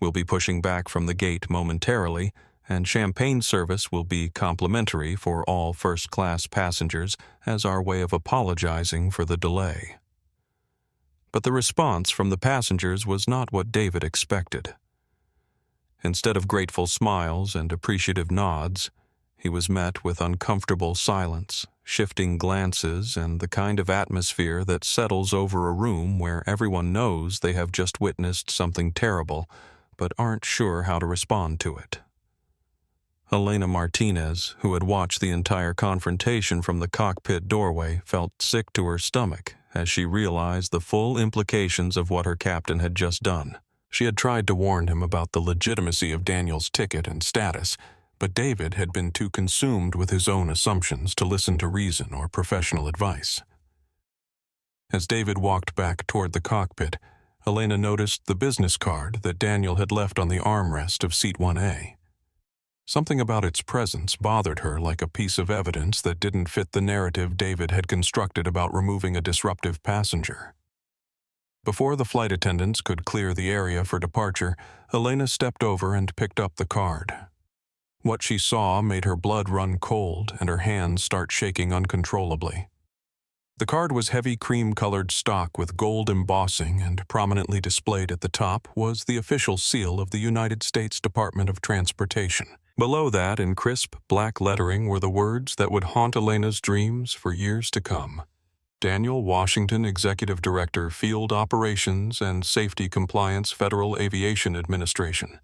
We'll be pushing back from the gate momentarily, and champagne service will be complimentary for all first-class passengers as our way of apologizing for the delay." But the response from the passengers was not what David expected. Instead of grateful smiles and appreciative nods, he was met with uncomfortable silence, shifting glances, and the kind of atmosphere that settles over a room where everyone knows they have just witnessed something terrible, but aren't sure how to respond to it. Elena Martinez, who had watched the entire confrontation from the cockpit doorway, felt sick to her stomach as she realized the full implications of what her captain had just done. She had tried to warn him about the legitimacy of Daniel's ticket and status, but David had been too consumed with his own assumptions to listen to reason or professional advice. As David walked back toward the cockpit, Elena noticed the business card that Daniel had left on the armrest of Seat 1A. Something about its presence bothered her like a piece of evidence that didn't fit the narrative David had constructed about removing a disruptive passenger. Before the flight attendants could clear the area for departure, Elena stepped over and picked up the card. What she saw made her blood run cold and her hands start shaking uncontrollably. The card was heavy cream-colored stock with gold embossing, and prominently displayed at the top was the official seal of the United States Department of Transportation. Below that, in crisp black lettering, were the words that would haunt Elena's dreams for years to come. Daniel Washington, Executive Director, Field Operations and Safety Compliance, Federal Aviation Administration.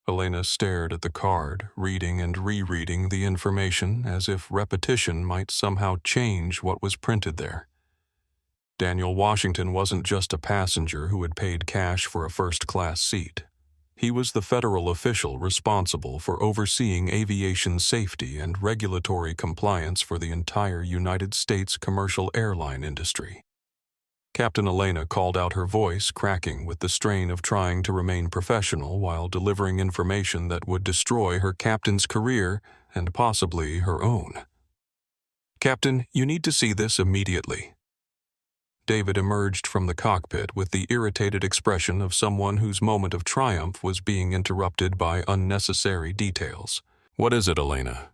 Elena stared at the card, reading and rereading the information as if repetition might somehow change what was printed there. Daniel Washington wasn't just a passenger who had paid cash for a first-class seat. He was the federal official responsible for overseeing aviation safety and regulatory compliance for the entire United States commercial airline industry. Captain Elena called out, her voice cracking with the strain of trying to remain professional while delivering information that would destroy her captain's career and possibly her own. "Captain, you need to see this immediately." David emerged from the cockpit with the irritated expression of someone whose moment of triumph was being interrupted by unnecessary details. "What is it, Elena?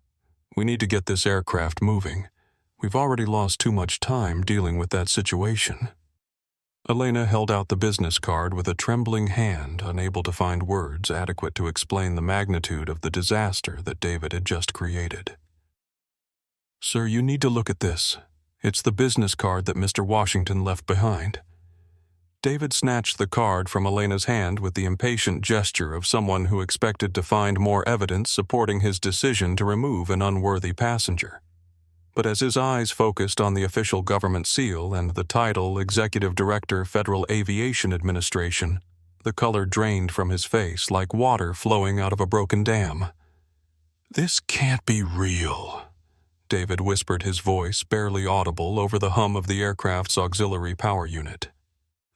We need to get this aircraft moving. We've already lost too much time dealing with that situation." Elena held out the business card with a trembling hand, unable to find words adequate to explain the magnitude of the disaster that David had just created. "Sir, you need to look at this. It's the business card that Mr. Washington left behind." David snatched the card from Elena's hand with the impatient gesture of someone who expected to find more evidence supporting his decision to remove an unworthy passenger. But as his eyes focused on the official government seal and the title Executive Director, Federal Aviation Administration, the color drained from his face like water flowing out of a broken dam. "This can't be real," David whispered, his voice barely audible over the hum of the aircraft's auxiliary power unit.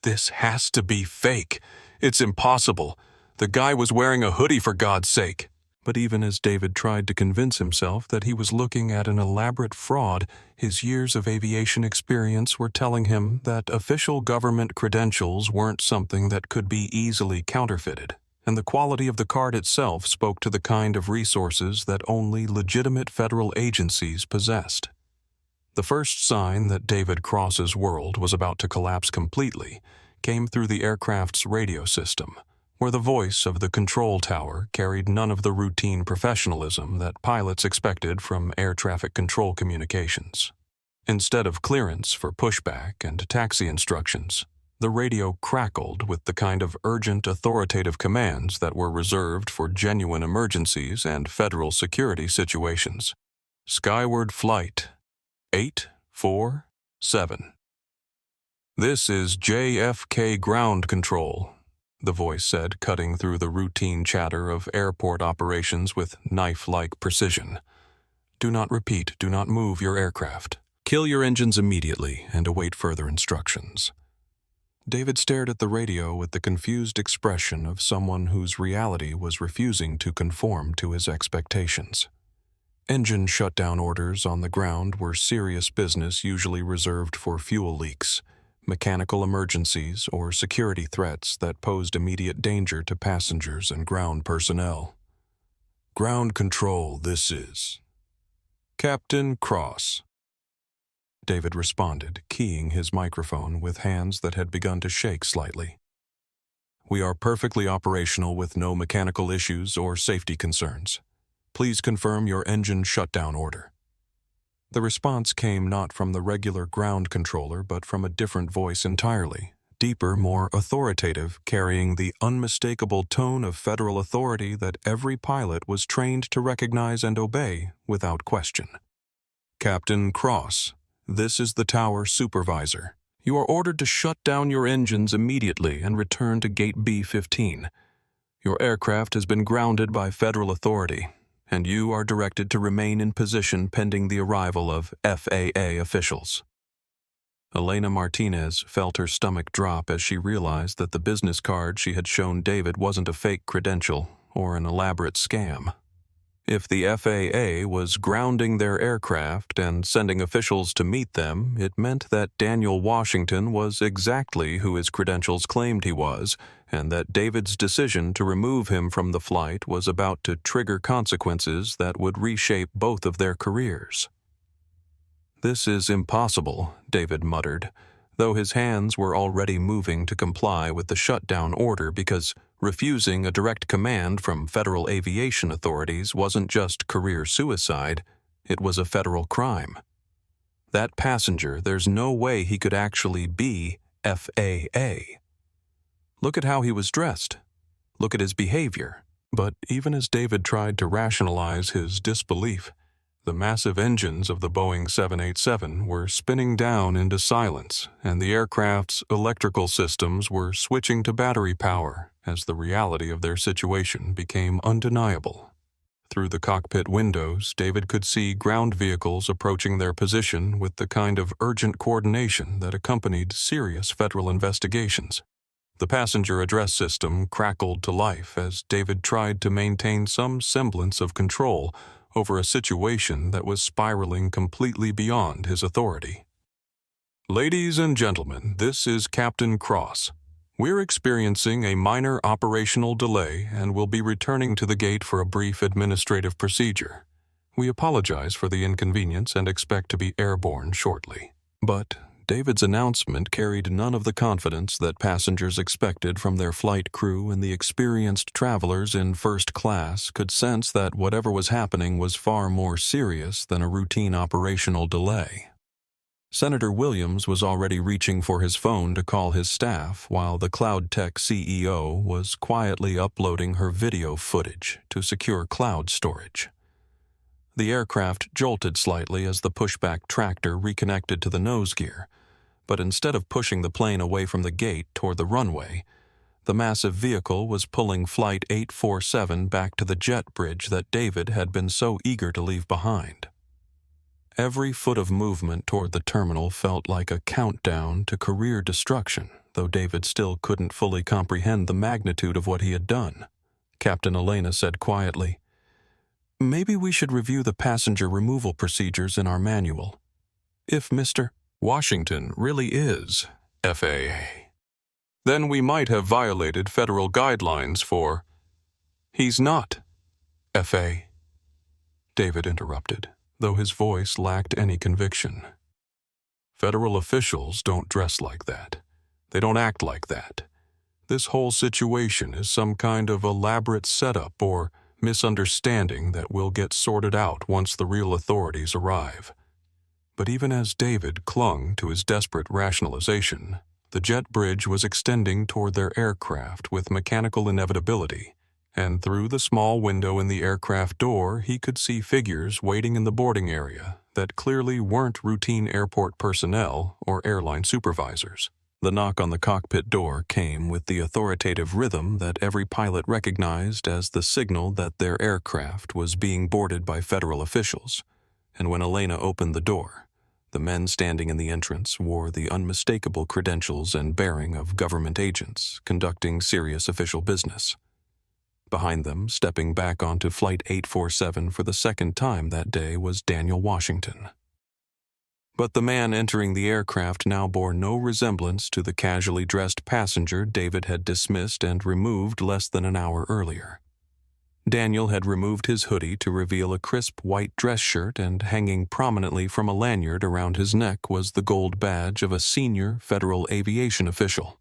"This has to be fake. It's impossible. The guy was wearing a hoodie, for God's sake." But even as David tried to convince himself that he was looking at an elaborate fraud, his years of aviation experience were telling him that official government credentials weren't something that could be easily counterfeited, and the quality of the card itself spoke to the kind of resources that only legitimate federal agencies possessed. The first sign that David Cross's world was about to collapse completely came through the aircraft's radio system, where the voice of the control tower carried none of the routine professionalism that pilots expected from air traffic control communications. Instead of clearance for pushback and taxi instructions, the radio crackled with the kind of urgent authoritative commands that were reserved for genuine emergencies and federal security situations. "Skyward flight 847. This is JFK ground control," the voice said, cutting through the routine chatter of airport operations with knife-like precision. "Do not repeat, do not move your aircraft. Kill your engines immediately and await further instructions." David stared at the radio with the confused expression of someone whose reality was refusing to conform to his expectations. Engine shutdown orders on the ground were serious business usually reserved for fuel leaks, mechanical emergencies, or security threats that posed immediate danger to passengers and ground personnel. "Ground control, this is Captain Cross," David responded, keying his microphone with hands that had begun to shake slightly. "We are perfectly operational with no mechanical issues or safety concerns. Please confirm your engine shutdown order." The response came not from the regular ground controller, but from a different voice entirely, deeper, more authoritative, carrying the unmistakable tone of federal authority that every pilot was trained to recognize and obey without question. "Captain Cross, this is the tower supervisor. You are ordered to shut down your engines immediately and return to Gate B-15. Your aircraft has been grounded by federal authority, and you are directed to remain in position pending the arrival of FAA officials." Elena Martinez felt her stomach drop as she realized that the business card she had shown David wasn't a fake credential or an elaborate scam. If the FAA was grounding their aircraft and sending officials to meet them, it meant that Daniel Washington was exactly who his credentials claimed he was, and that David's decision to remove him from the flight was about to trigger consequences that would reshape both of their careers. "This is impossible," David muttered, though his hands were already moving to comply with the shutdown order because refusing a direct command from federal aviation authorities wasn't just career suicide, it was a federal crime. That passenger, there's no way he could actually be FAA. Look at how he was dressed. Look at his behavior. But even as David tried to rationalize his disbelief, the massive engines of the Boeing 787 were spinning down into silence, and the aircraft's electrical systems were switching to battery power as the reality of their situation became undeniable. Through the cockpit windows, David could see ground vehicles approaching their position with the kind of urgent coordination that accompanied serious federal investigations. The passenger address system crackled to life as David tried to maintain some semblance of control over a situation that was spiraling completely beyond his authority. Ladies and gentlemen, this is Captain Cross. We're experiencing a minor operational delay and will be returning to the gate for a brief administrative procedure. We apologize for the inconvenience and expect to be airborne shortly. But David's announcement carried none of the confidence that passengers expected from their flight crew, and the experienced travelers in first class could sense that whatever was happening was far more serious than a routine operational delay. Senator Williams was already reaching for his phone to call his staff, while the Cloud Tech CEO was quietly uploading her video footage to secure cloud storage. The aircraft jolted slightly as the pushback tractor reconnected to the nose gear, but instead of pushing the plane away from the gate toward the runway, the massive vehicle was pulling Flight 847 back to the jet bridge that David had been so eager to leave behind. Every foot of movement toward the terminal felt like a countdown to career destruction, though David still couldn't fully comprehend the magnitude of what he had done. Captain Elena said quietly, "Maybe we should review the passenger removal procedures in our manual. If Mr. Washington really is FAA, then we might have violated federal guidelines for—" "He's not FAA," David interrupted, though his voice lacked any conviction. "Federal officials don't dress like that. They don't act like that. This whole situation is some kind of elaborate setup or misunderstanding that will get sorted out once the real authorities arrive." But even as David clung to his desperate rationalization, the jet bridge was extending toward their aircraft with mechanical inevitability, and through the small window in the aircraft door he could see figures waiting in the boarding area that clearly weren't routine airport personnel or airline supervisors. The knock on the cockpit door came with the authoritative rhythm that every pilot recognized as the signal that their aircraft was being boarded by federal officials, and when Elena opened the door, the men standing in the entrance wore the unmistakable credentials and bearing of government agents conducting serious official business. Behind them, stepping back onto Flight 847 for the second time that day, was Daniel Washington. But the man entering the aircraft now bore no resemblance to the casually dressed passenger David had dismissed and removed less than an hour earlier. Daniel had removed his hoodie to reveal a crisp white dress shirt, and hanging prominently from a lanyard around his neck was the gold badge of a senior federal aviation official.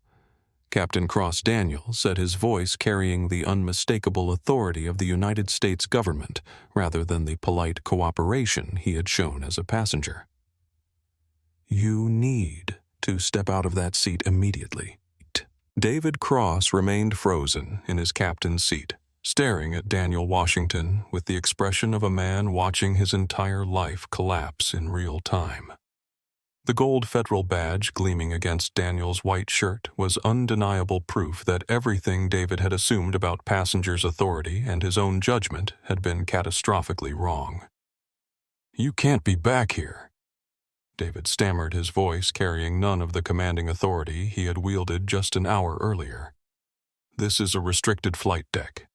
Captain Cross Daniel said, his voice carrying the unmistakable authority of the United States government rather than the polite cooperation he had shown as a passenger. "You need to step out of that seat immediately." David Cross remained frozen in his captain's seat, staring at Daniel Washington with the expression of a man watching his entire life collapse in real time. The gold federal badge gleaming against Daniel's white shirt was undeniable proof that everything David had assumed about passengers' authority and his own judgment had been catastrophically wrong. "You can't be back here," David stammered, his voice carrying none of the commanding authority he had wielded just an hour earlier. "This is a restricted flight deck.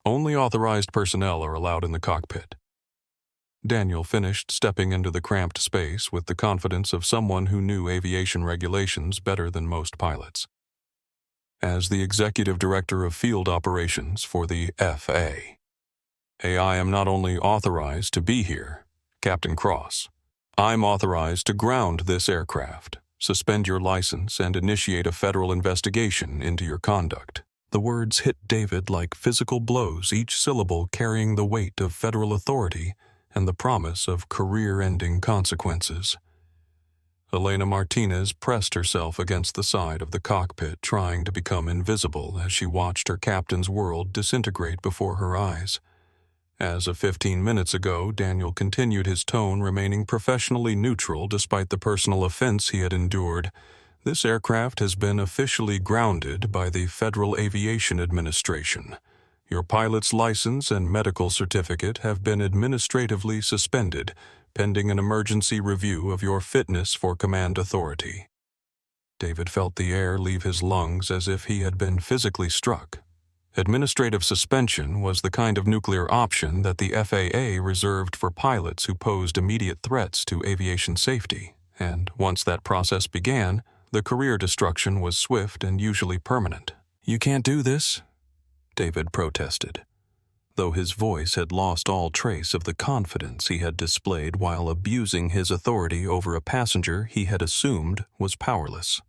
Only authorized personnel are allowed in the cockpit." Daniel finished stepping into the cramped space with the confidence of someone who knew aviation regulations better than most pilots. "As the Executive Director of Field Operations for the FAA, I am not only authorized to be here, Captain Cross, I'm authorized to ground this aircraft, suspend your license, and initiate a federal investigation into your conduct." The words hit David like physical blows, each syllable carrying the weight of federal authority and the promise of career-ending consequences. Elena Martinez pressed herself against the side of the cockpit, trying to become invisible as she watched her captain's world disintegrate before her eyes. As of 15 minutes ago, Daniel continued his tone, remaining professionally neutral despite the personal offense he had endured. "This aircraft has been officially grounded by the Federal Aviation Administration. Your pilot's license and medical certificate have been administratively suspended, pending an emergency review of your fitness for command authority. David felt the air leave his lungs as if he had been physically struck. Administrative suspension was the kind of nuclear option that the FAA reserved for pilots who posed immediate threats to aviation safety, and once that process began, the career destruction was swift and usually permanent. "You can't do this," David protested, though his voice had lost all trace of the confidence he had displayed while abusing his authority over a passenger he had assumed was powerless.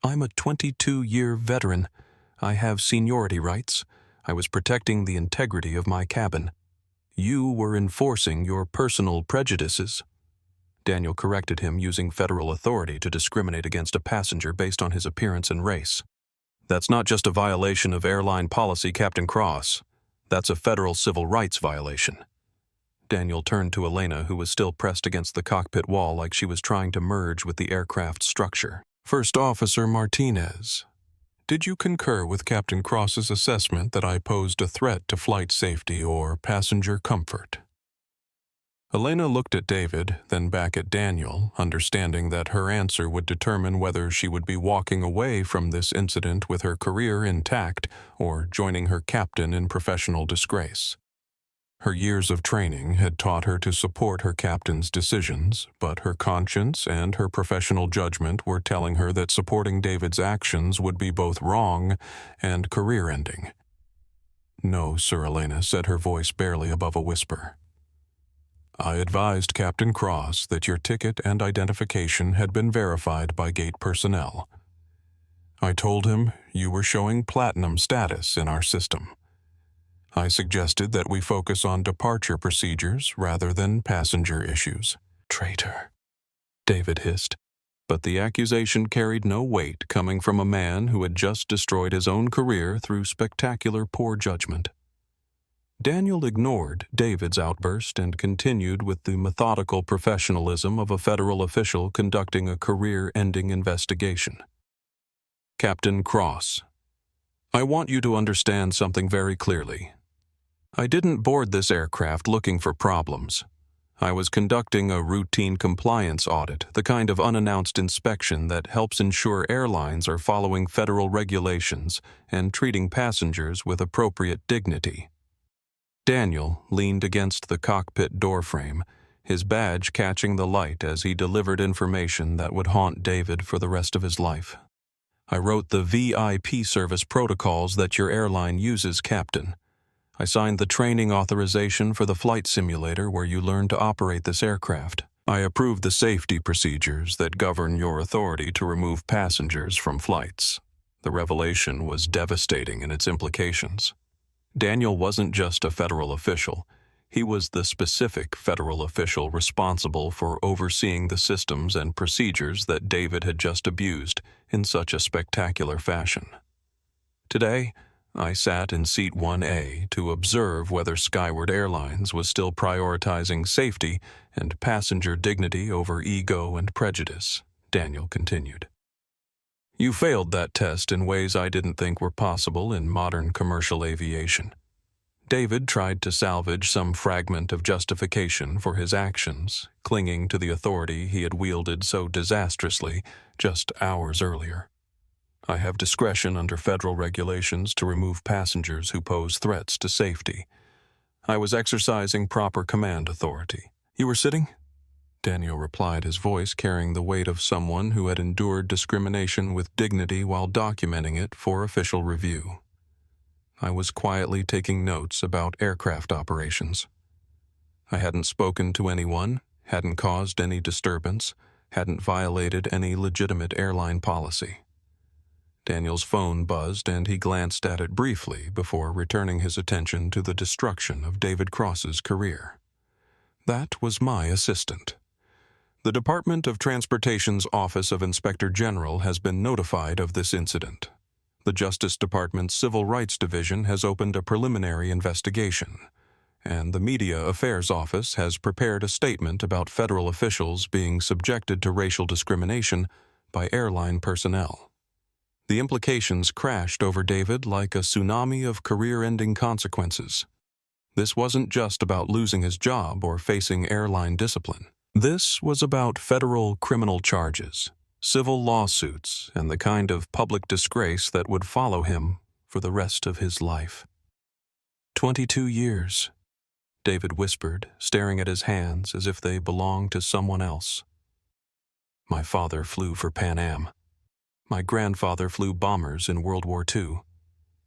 "I'm a 22-year veteran. I have seniority rights. I was protecting the integrity of my cabin. You were enforcing your personal prejudices." Daniel corrected him, using federal authority to discriminate against a passenger based on his appearance and race. "That's not just a violation of airline policy, Captain Cross. That's a federal civil rights violation." Daniel turned to Elena, who was still pressed against the cockpit wall like she was trying to merge with the aircraft's structure. "First Officer Martinez, did you concur with Captain Cross's assessment that I posed a threat to flight safety or passenger comfort?" Elena looked at David, then back at Daniel, understanding that her answer would determine whether she would be walking away from this incident with her career intact or joining her captain in professional disgrace. Her years of training had taught her to support her captain's decisions, but her conscience and her professional judgment were telling her that supporting David's actions would be both wrong and career-ending. "No, Sir," Elena said, her voice barely above a whisper. "I advised Captain Cross that your ticket and identification had been verified by gate personnel. I told him you were showing platinum status in our system. I suggested that we focus on departure procedures rather than passenger issues." "Traitor," David hissed. But the accusation carried no weight coming from a man who had just destroyed his own career through spectacular poor judgment. Daniel ignored David's outburst and continued with the methodical professionalism of a federal official conducting a career-ending investigation. "Captain Cross, I want you to understand something very clearly. I didn't board this aircraft looking for problems. I was conducting a routine compliance audit, the kind of unannounced inspection that helps ensure airlines are following federal regulations and treating passengers with appropriate dignity." Daniel leaned against the cockpit doorframe, his badge catching the light as he delivered information that would haunt David for the rest of his life. "I wrote the VIP service protocols that your airline uses, Captain. I signed the training authorization for the flight simulator where you learn to operate this aircraft. I approved the safety procedures that govern your authority to remove passengers from flights." The revelation was devastating in its implications. Daniel wasn't just a federal official. He was the specific federal official responsible for overseeing the systems and procedures that David had just abused in such a spectacular fashion. Today, I sat in Seat 1A to observe whether Skyward Airlines was still prioritizing safety and passenger dignity over ego and prejudice, Daniel continued. "You failed that test in ways I didn't think were possible in modern commercial aviation." David tried to salvage some fragment of justification for his actions, clinging to the authority he had wielded so disastrously just hours earlier. "I have discretion under federal regulations to remove passengers who pose threats to safety. I was exercising proper command authority." "You were sitting?" Daniel replied, his voice carrying the weight of someone who had endured discrimination with dignity while documenting it for official review. "I was quietly taking notes about aircraft operations. I hadn't spoken to anyone, hadn't caused any disturbance, hadn't violated any legitimate airline policy." Daniel's phone buzzed and he glanced at it briefly before returning his attention to the destruction of David Cross's career. "That was my assistant. The Department of Transportation's Office of Inspector General has been notified of this incident. The Justice Department's Civil Rights Division has opened a preliminary investigation, and the Media Affairs Office has prepared a statement about federal officials being subjected to racial discrimination by airline personnel. The implications crashed over David like a tsunami of career-ending consequences. This wasn't just about losing his job or facing airline discipline. This was about federal criminal charges, civil lawsuits, and the kind of public disgrace that would follow him for the rest of his life. 22 years, David whispered, staring at his hands as if they belonged to someone else. My father flew for Pan Am. My grandfather flew bombers in World War II.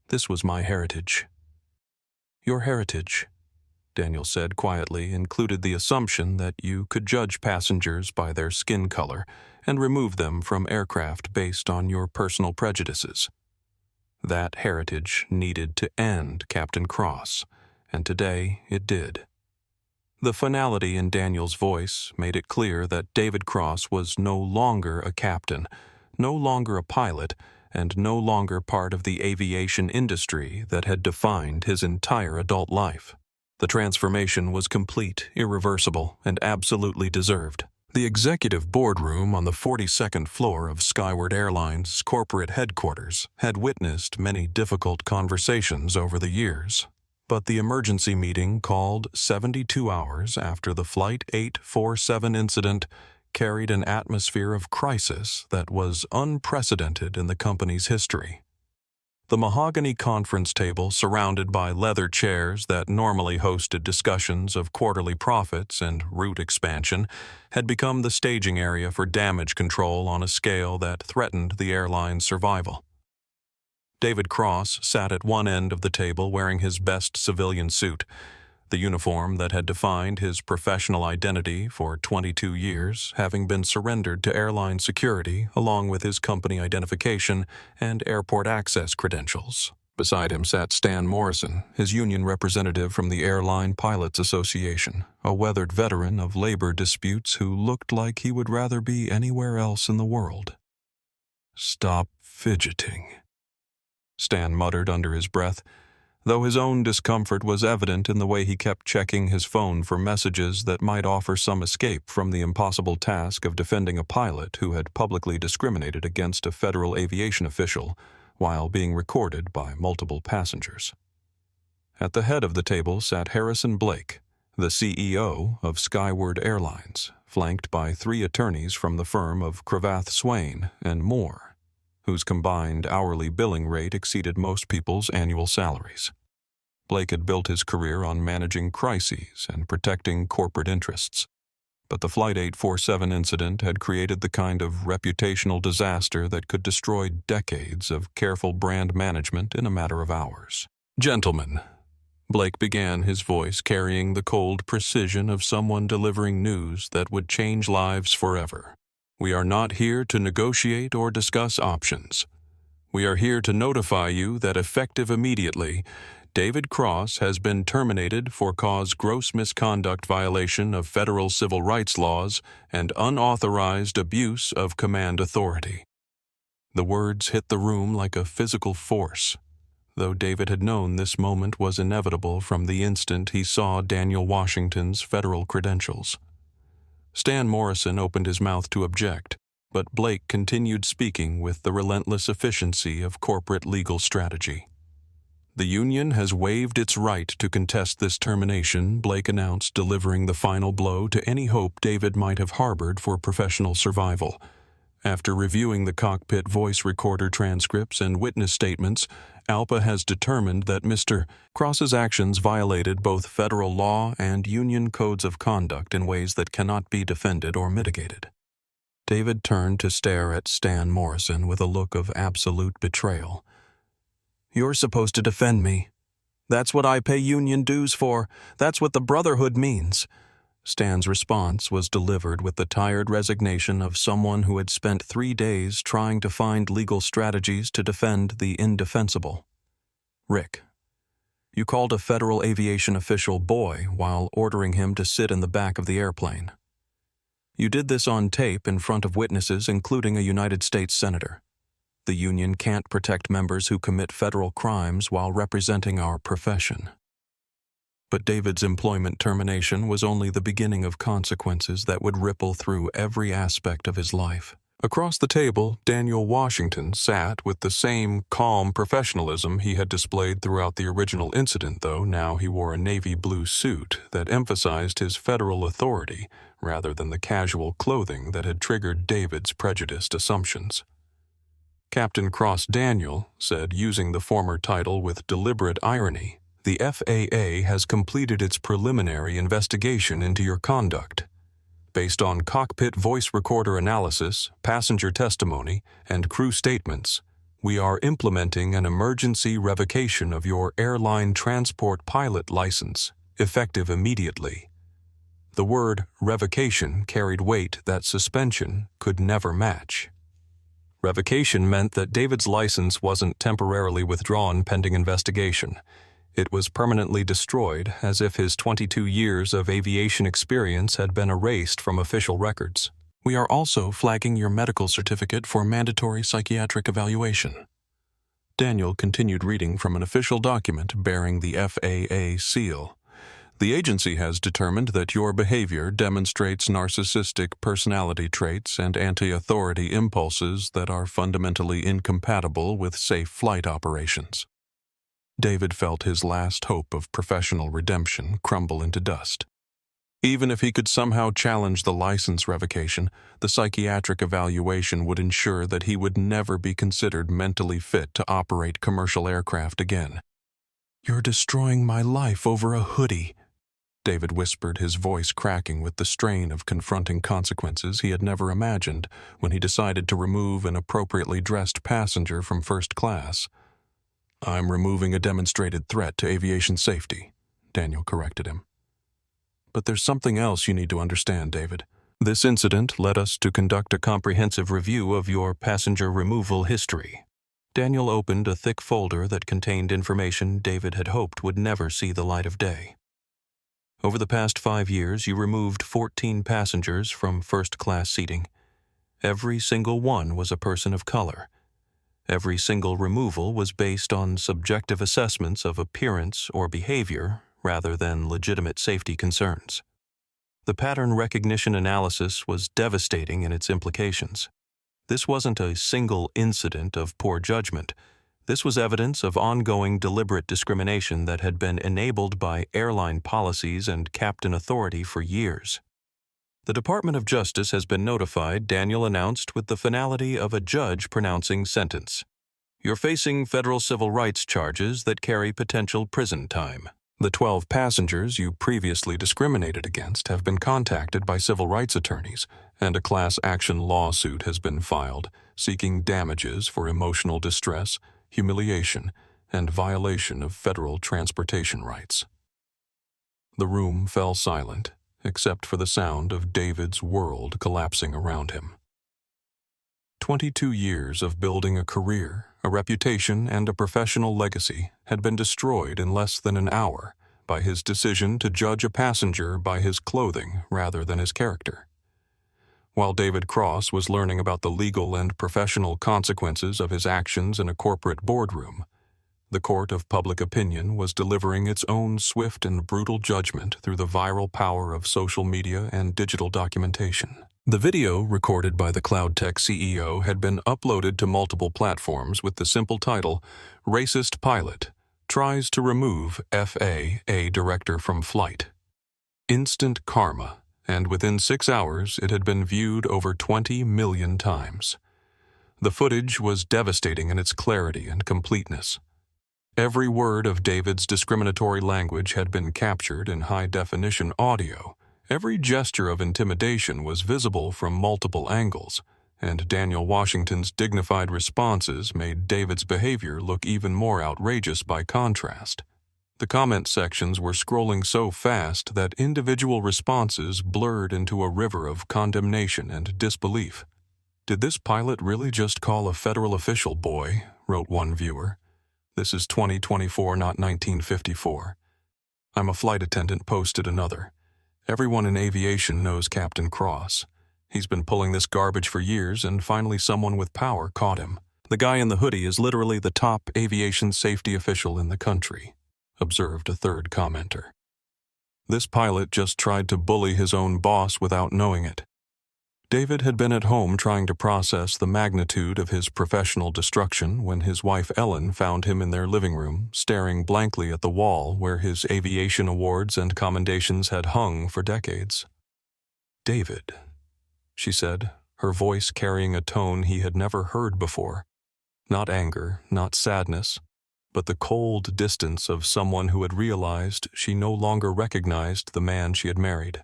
This was my heritage. Your heritage, Daniel said quietly, included the assumption that you could judge passengers by their skin color and remove them from aircraft based on your personal prejudices. That heritage needed to end, Captain Cross, and today it did. The finality in Daniel's voice made it clear that David Cross was no longer a captain, no longer a pilot, and no longer part of the aviation industry that had defined his entire adult life. The transformation was complete, irreversible, and absolutely deserved. The executive boardroom on the 42nd floor of Skyward Airlines' corporate headquarters had witnessed many difficult conversations over the years, but the emergency meeting called 72 hours after the Flight 847 incident carried an atmosphere of crisis that was unprecedented in the company's history. The mahogany conference table, surrounded by leather chairs that normally hosted discussions of quarterly profits and route expansion, had become the staging area for damage control on a scale that threatened the airline's survival. David Cross sat at one end of the table wearing his best civilian suit, the uniform that had defined his professional identity for 22 years, having been surrendered to airline security along with his company identification and airport access credentials. Beside him sat Stan Morrison, his union representative from the Airline Pilots Association, a weathered veteran of labor disputes who looked like he would rather be anywhere else in the world. "Stop fidgeting," Stan muttered under his breath, though his own discomfort was evident in the way he kept checking his phone for messages that might offer some escape from the impossible task of defending a pilot who had publicly discriminated against a federal aviation official while being recorded by multiple passengers. At the head of the table sat Harrison Blake, the CEO of Skyward Airlines, flanked by 3 attorneys from the firm of Cravath Swain and Moore, whose combined hourly billing rate exceeded most people's annual salaries. Blake had built his career on managing crises and protecting corporate interests, but the Flight 847 incident had created the kind of reputational disaster that could destroy decades of careful brand management in a matter of hours. "Gentlemen," Blake began, his voice carrying the cold precision of someone delivering news that would change lives forever. "We are not here to negotiate or discuss options. We are here to notify you that effective immediately, David Cross has been terminated for cause gross misconduct violation of federal civil rights laws and unauthorized abuse of command authority." The words hit the room like a physical force, though David had known this moment was inevitable from the instant he saw Daniel Washington's federal credentials. Stan Morrison opened his mouth to object, but Blake continued speaking with the relentless efficiency of corporate legal strategy. "The union has waived its right to contest this termination," Blake announced, delivering the final blow to any hope David might have harbored for professional survival. After reviewing the cockpit voice recorder transcripts and witness statements, ALPA has determined that Mr. Cross's actions violated both federal law and union codes of conduct in ways that cannot be defended or mitigated. David turned to stare at Stan Morrison with a look of absolute betrayal. "You're supposed to defend me. That's what I pay union dues for. That's what the brotherhood means." Stan's response was delivered with the tired resignation of someone who had spent 3 days trying to find legal strategies to defend the indefensible. "Rick, you called a federal aviation official boy while ordering him to sit in the back of the airplane. You did this on tape in front of witnesses, including a United States senator. The union can't protect members who commit federal crimes while representing our profession." But David's employment termination was only the beginning of consequences that would ripple through every aspect of his life. Across the table, Daniel Washington sat with the same calm professionalism he had displayed throughout the original incident, though now he wore a navy blue suit that emphasized his federal authority rather than the casual clothing that had triggered David's prejudiced assumptions. Captain Cross Daniel said, using the former title with deliberate irony, "The FAA has completed its preliminary investigation into your conduct. Based on cockpit voice recorder analysis, passenger testimony, and crew statements, we are implementing an emergency revocation of your airline transport pilot license, effective immediately." The word revocation carried weight that suspension could never match. Revocation meant that David's license wasn't temporarily withdrawn pending investigation. It was permanently destroyed, as if his 22 years of aviation experience had been erased from official records. "We are also flagging your medical certificate for mandatory psychiatric evaluation." Daniel continued reading from an official document bearing the FAA seal. "The agency has determined that your behavior demonstrates narcissistic personality traits and anti-authority impulses that are fundamentally incompatible with safe flight operations." David felt his last hope of professional redemption crumble into dust. Even if he could somehow challenge the license revocation, the psychiatric evaluation would ensure that he would never be considered mentally fit to operate commercial aircraft again. "You're destroying my life over a hoodie," David whispered, his voice cracking with the strain of confronting consequences he had never imagined when he decided to remove an appropriately dressed passenger from first class. "I'm removing a demonstrated threat to aviation safety," Daniel corrected him. "But there's something else you need to understand, David. This incident led us to conduct a comprehensive review of your passenger removal history." Daniel opened a thick folder that contained information David had hoped would never see the light of day. "Over the past 5 years, you removed 14 passengers from first-class seating. Every single one was a person of color. Every single removal was based on subjective assessments of appearance or behavior rather than legitimate safety concerns. The pattern recognition analysis was devastating in its implications. This wasn't a single incident of poor judgment. This was evidence of ongoing deliberate discrimination that had been enabled by airline policies and captain authority for years. "The Department of Justice has been notified," Daniel announced with the finality of a judge pronouncing sentence. "You're facing federal civil rights charges that carry potential prison time. The 12 passengers you previously discriminated against have been contacted by civil rights attorneys, and a class action lawsuit has been filed, seeking damages for emotional distress, humiliation, and violation of federal transportation rights." The room fell silent, except for the sound of David's world collapsing around him. 22 years of building a career, a reputation, and a professional legacy had been destroyed in less than an hour by his decision to judge a passenger by his clothing rather than his character. While David Cross was learning about the legal and professional consequences of his actions in a corporate boardroom, the court of public opinion was delivering its own swift and brutal judgment through the viral power of social media and digital documentation. The video recorded by the CloudTech CEO had been uploaded to multiple platforms with the simple title, "Racist Pilot Tries to Remove FAA Director from Flight." Instant karma, and within 6 hours it had been viewed over 20 million times. The footage was devastating in its clarity and completeness. Every word of David's discriminatory language had been captured in high-definition audio. Every gesture of intimidation was visible from multiple angles, and Daniel Washington's dignified responses made David's behavior look even more outrageous by contrast. The comment sections were scrolling so fast that individual responses blurred into a river of condemnation and disbelief. "Did this pilot really just call a federal official boy?" wrote one viewer. "This is 2024, not 1954. I'm a flight attendant," posted another. "Everyone in aviation knows Captain Cross. He's been pulling this garbage for years, and finally someone with power caught him. The guy in the hoodie is literally the top aviation safety official in the country," observed a third commenter. "This pilot just tried to bully his own boss without knowing it." David had been at home trying to process the magnitude of his professional destruction when his wife Ellen found him in their living room, staring blankly at the wall where his aviation awards and commendations had hung for decades. "David," she said, her voice carrying a tone he had never heard before. Not anger, not sadness, but the cold distance of someone who had realized she no longer recognized the man she had married.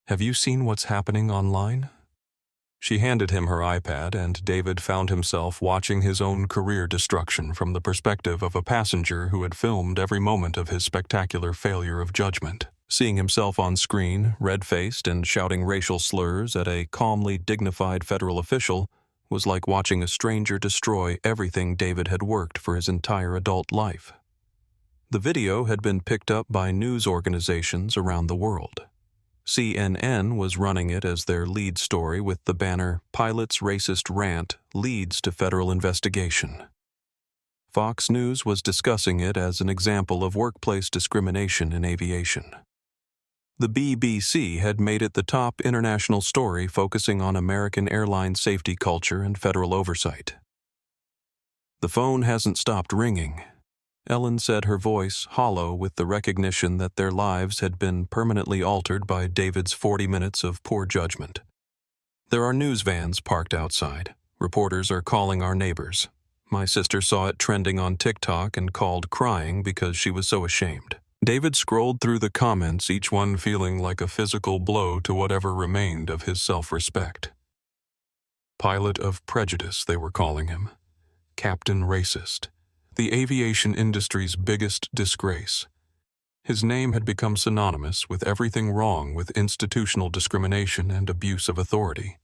"Have you seen what's happening online?" She handed him her iPad, and David found himself watching his own career destruction from the perspective of a passenger who had filmed every moment of his spectacular failure of judgment. Seeing himself on screen, red-faced and shouting racial slurs at a calmly dignified federal official, was like watching a stranger destroy everything David had worked for his entire adult life. The video had been picked up by news organizations around the world. CNN was running it as their lead story with the banner, "Pilot's Racist Rant Leads to Federal Investigation." Fox News was discussing it as an example of workplace discrimination in aviation. The BBC had made it the top international story focusing on American airline safety culture and federal oversight. "The phone hasn't stopped ringing," Ellen said, her voice hollow with the recognition that their lives had been permanently altered by David's 40 minutes of poor judgment. "There are news vans parked outside. Reporters are calling our neighbors. My sister saw it trending on TikTok and called crying because she was so ashamed." David scrolled through the comments, each one feeling like a physical blow to whatever remained of his self-respect. Pilot of prejudice, they were calling him. Captain Racist. The aviation industry's biggest disgrace. His name had become synonymous with everything wrong with institutional discrimination and abuse of authority.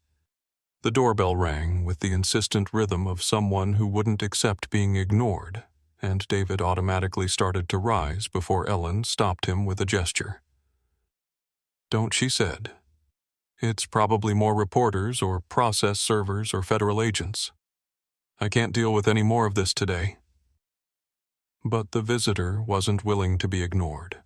The doorbell rang with the insistent rhythm of someone who wouldn't accept being ignored, and David automatically started to rise before Ellen stopped him with a gesture. "Don't," she said. "It's probably more reporters or process servers or federal agents. I can't deal with any more of this today." But the visitor wasn't willing to be ignored.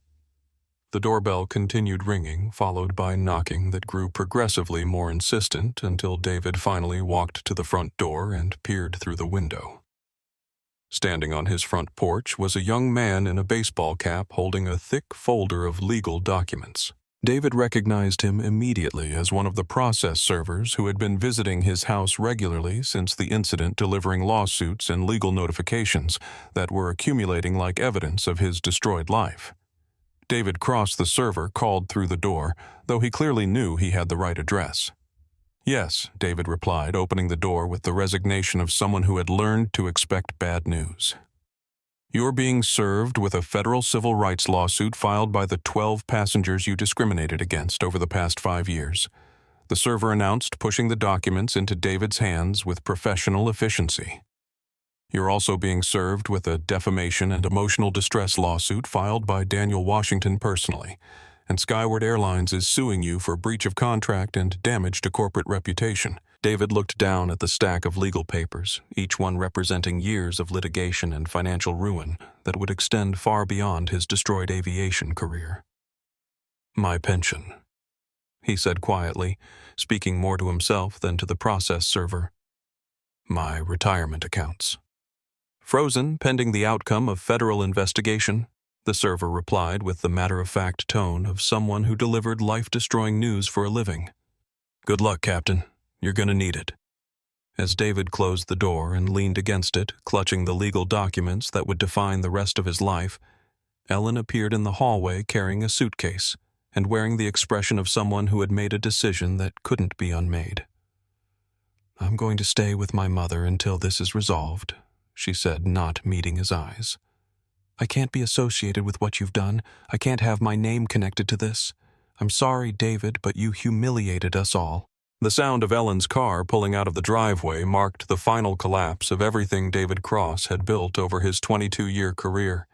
The doorbell continued ringing, followed by knocking that grew progressively more insistent until David finally walked to the front door and peered through the window. Standing on his front porch was a young man in a baseball cap holding a thick folder of legal documents. David recognized him immediately as one of the process servers who had been visiting his house regularly since the incident, delivering lawsuits and legal notifications that were accumulating like evidence of his destroyed life. David crossed the server, called through the door, though he clearly knew he had the right address. "Yes," David replied, opening the door with the resignation of someone who had learned to expect bad news. "You're being served with a federal civil rights lawsuit filed by the 12 passengers you discriminated against over the past 5 years," the server announced, pushing the documents into David's hands with professional efficiency. "You're also being served with a defamation and emotional distress lawsuit filed by Daniel Washington personally, and Skyward Airlines is suing you for breach of contract and damage to corporate reputation." David looked down at the stack of legal papers, each one representing years of litigation and financial ruin that would extend far beyond his destroyed aviation career. "My pension," he said quietly, speaking more to himself than to the process server. "My retirement accounts." "Frozen pending the outcome of federal investigation," the server replied with the matter-of-fact tone of someone who delivered life-destroying news for a living. "Good luck, Captain. You're gonna need it." As David closed the door and leaned against it, clutching the legal documents that would define the rest of his life, Ellen appeared in the hallway carrying a suitcase and wearing the expression of someone who had made a decision that couldn't be unmade. "I'm going to stay with my mother until this is resolved," she said, not meeting his eyes. "I can't be associated with what you've done. I can't have my name connected to this. I'm sorry, David, but you humiliated us all." The sound of Ellen's car pulling out of the driveway marked the final collapse of everything David Cross had built over his 22-year career.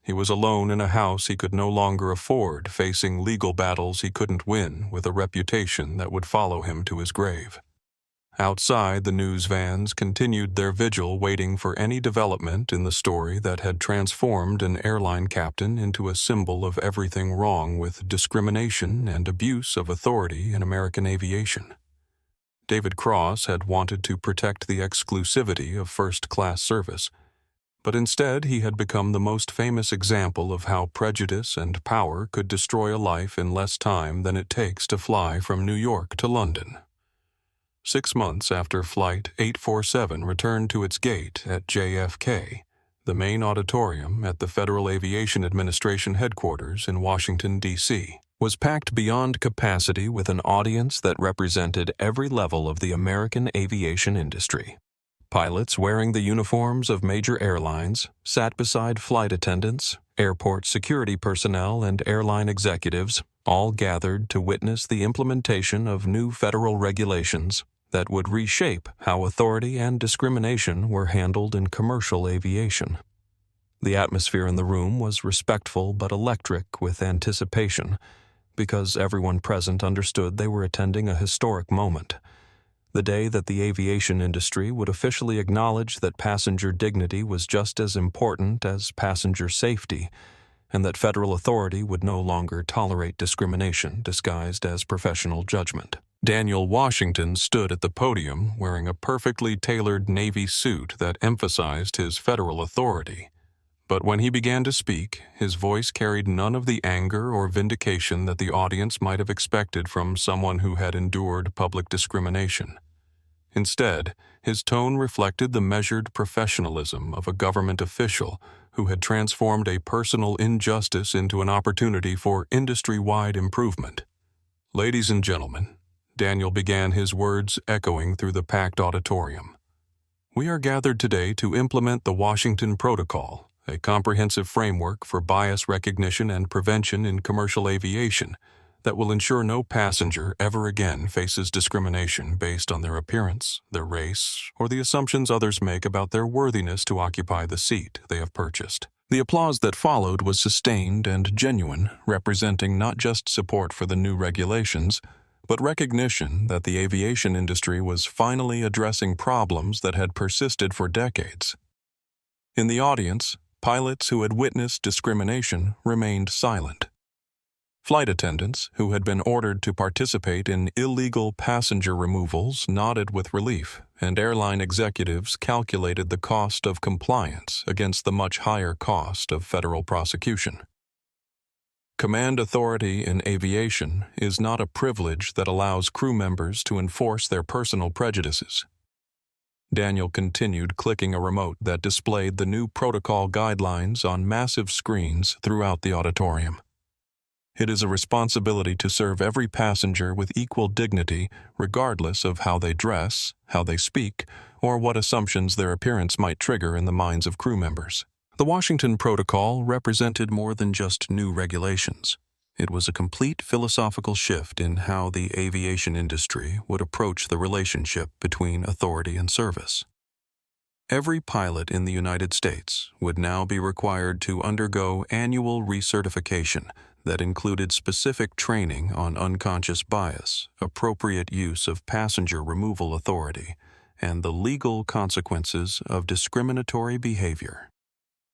He was alone in a house he could no longer afford, facing legal battles he couldn't win with a reputation that would follow him to his grave. Outside, the news vans continued their vigil, waiting for any development in the story that had transformed an airline captain into a symbol of everything wrong with discrimination and abuse of authority in American aviation. David Cross had wanted to protect the exclusivity of first-class service, but instead he had become the most famous example of how prejudice and power could destroy a life in less time than it takes to fly from New York to London. 6 months after Flight 847 returned to its gate at JFK, the main auditorium at the Federal Aviation Administration headquarters in Washington, D.C., was packed beyond capacity with an audience that represented every level of the American aviation industry. Pilots wearing the uniforms of major airlines sat beside flight attendants, airport security personnel, and airline executives, all gathered to witness the implementation of new federal regulations that would reshape how authority and discrimination were handled in commercial aviation. The atmosphere in the room was respectful but electric with anticipation, because everyone present understood they were attending a historic moment, the day that the aviation industry would officially acknowledge that passenger dignity was just as important as passenger safety, and that federal authority would no longer tolerate discrimination disguised as professional judgment. Daniel Washington stood at the podium wearing a perfectly tailored Navy suit that emphasized his federal authority. But when he began to speak, his voice carried none of the anger or vindication that the audience might have expected from someone who had endured public discrimination. Instead, his tone reflected the measured professionalism of a government official who had transformed a personal injustice into an opportunity for industry-wide improvement. "Ladies and gentlemen," Daniel began, his words echoing through the packed auditorium, "we are gathered today to implement the Washington Protocol, a comprehensive framework for bias recognition and prevention in commercial aviation that will ensure no passenger ever again faces discrimination based on their appearance, their race, or the assumptions others make about their worthiness to occupy the seat they have purchased." The applause that followed was sustained and genuine, representing not just support for the new regulations, but recognition that the aviation industry was finally addressing problems that had persisted for decades. In the audience, pilots who had witnessed discrimination remained silent. Flight attendants who had been ordered to participate in illegal passenger removals nodded with relief, and airline executives calculated the cost of compliance against the much higher cost of federal prosecution. Command authority in aviation is not a privilege that allows crew members to enforce their personal prejudices. Daniel continued, clicking a remote that displayed the new protocol guidelines on massive screens throughout the auditorium. "It is a responsibility to serve every passenger with equal dignity, regardless of how they dress, how they speak, or what assumptions their appearance might trigger in the minds of crew members." The Washington Protocol represented more than just new regulations. It was a complete philosophical shift in how the aviation industry would approach the relationship between authority and service. Every pilot in the United States would now be required to undergo annual recertification that included specific training on unconscious bias, appropriate use of passenger removal authority, and the legal consequences of discriminatory behavior.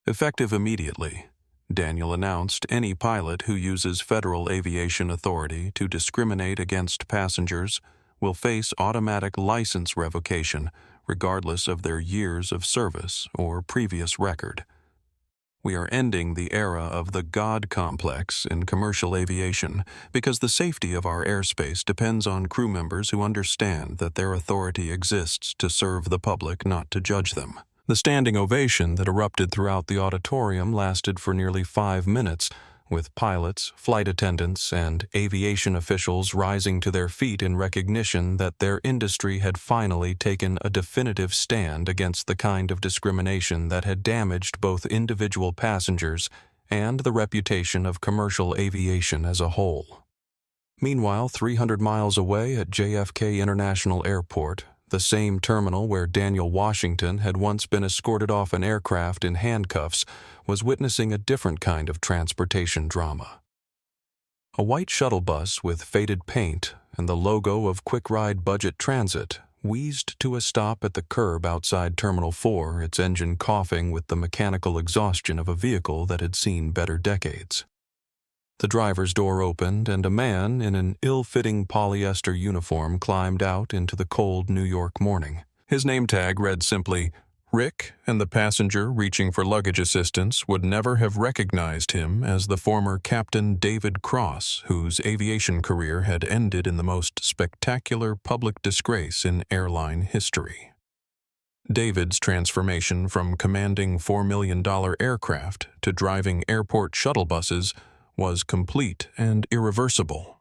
Effective immediately, Daniel announced any pilot who uses federal aviation authority to discriminate against passengers will face automatic license revocation regardless of their years of service or previous record. We are ending the era of the God complex in commercial aviation because the safety of our airspace depends on crew members who understand that their authority exists to serve the public, not to judge them. The standing ovation that erupted throughout the auditorium lasted for nearly 5 minutes, with pilots, flight attendants, and aviation officials rising to their feet in recognition that their industry had finally taken a definitive stand against the kind of discrimination that had damaged both individual passengers and the reputation of commercial aviation as a whole. Meanwhile, 300 miles away at JFK International Airport, the same terminal where Daniel Washington had once been escorted off an aircraft in handcuffs, was witnessing a different kind of transportation drama. A white shuttle bus with faded paint and the logo of Quick Ride Budget Transit wheezed to a stop at the curb outside Terminal 4, its engine coughing with the mechanical exhaustion of a vehicle that had seen better decades. The driver's door opened, and a man in an ill-fitting polyester uniform climbed out into the cold New York morning. His name tag read simply, Rick, and the passenger reaching for luggage assistance would never have recognized him as the former Captain David Cross, whose aviation career had ended in the most spectacular public disgrace in airline history. David's transformation from commanding $4 million aircraft to driving airport shuttle buses was complete and irreversible.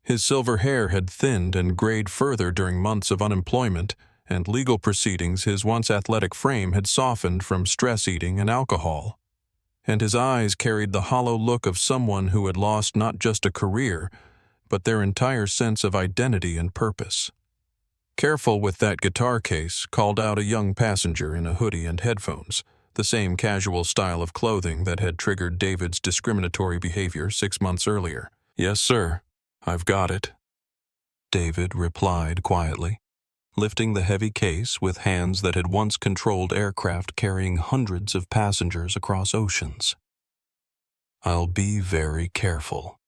His silver hair had thinned and grayed further during months of unemployment and legal proceedings. His once athletic frame had softened from stress eating and alcohol, and his eyes carried the hollow look of someone who had lost not just a career, but their entire sense of identity and purpose. "Careful with that guitar case," called out a young passenger in a hoodie and headphones, the same casual style of clothing that had triggered David's discriminatory behavior 6 months earlier. "Yes, sir. I've got it," David replied quietly, lifting the heavy case with hands that had once controlled aircraft carrying hundreds of passengers across oceans. "I'll be very careful."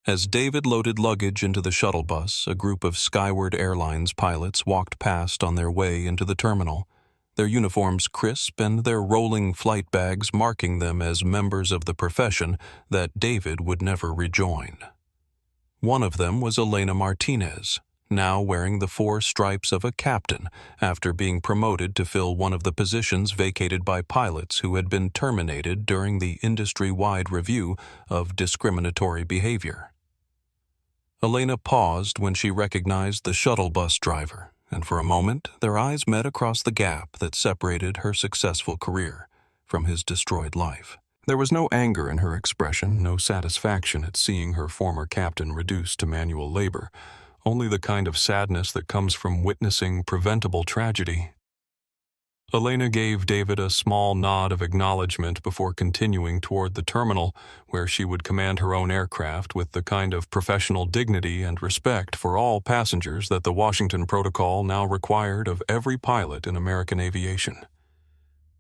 As David loaded luggage into the shuttle bus, a group of Skyward Airlines pilots walked past on their way into the terminal, their uniforms crisp and their rolling flight bags marking them as members of the profession that David would never rejoin. One of them was Elena Martinez, now wearing the 4 stripes of a captain after being promoted to fill one of the positions vacated by pilots who had been terminated during the industry-wide review of discriminatory behavior. Elena paused when she recognized the shuttle bus driver, and for a moment their eyes met across the gap that separated her successful career from his destroyed life. There was no anger in her expression, no satisfaction at seeing her former captain reduced to manual labor, only the kind of sadness that comes from witnessing preventable tragedy. Elena gave David a small nod of acknowledgement before continuing toward the terminal, where she would command her own aircraft with the kind of professional dignity and respect for all passengers that the Washington Protocol now required of every pilot in American aviation.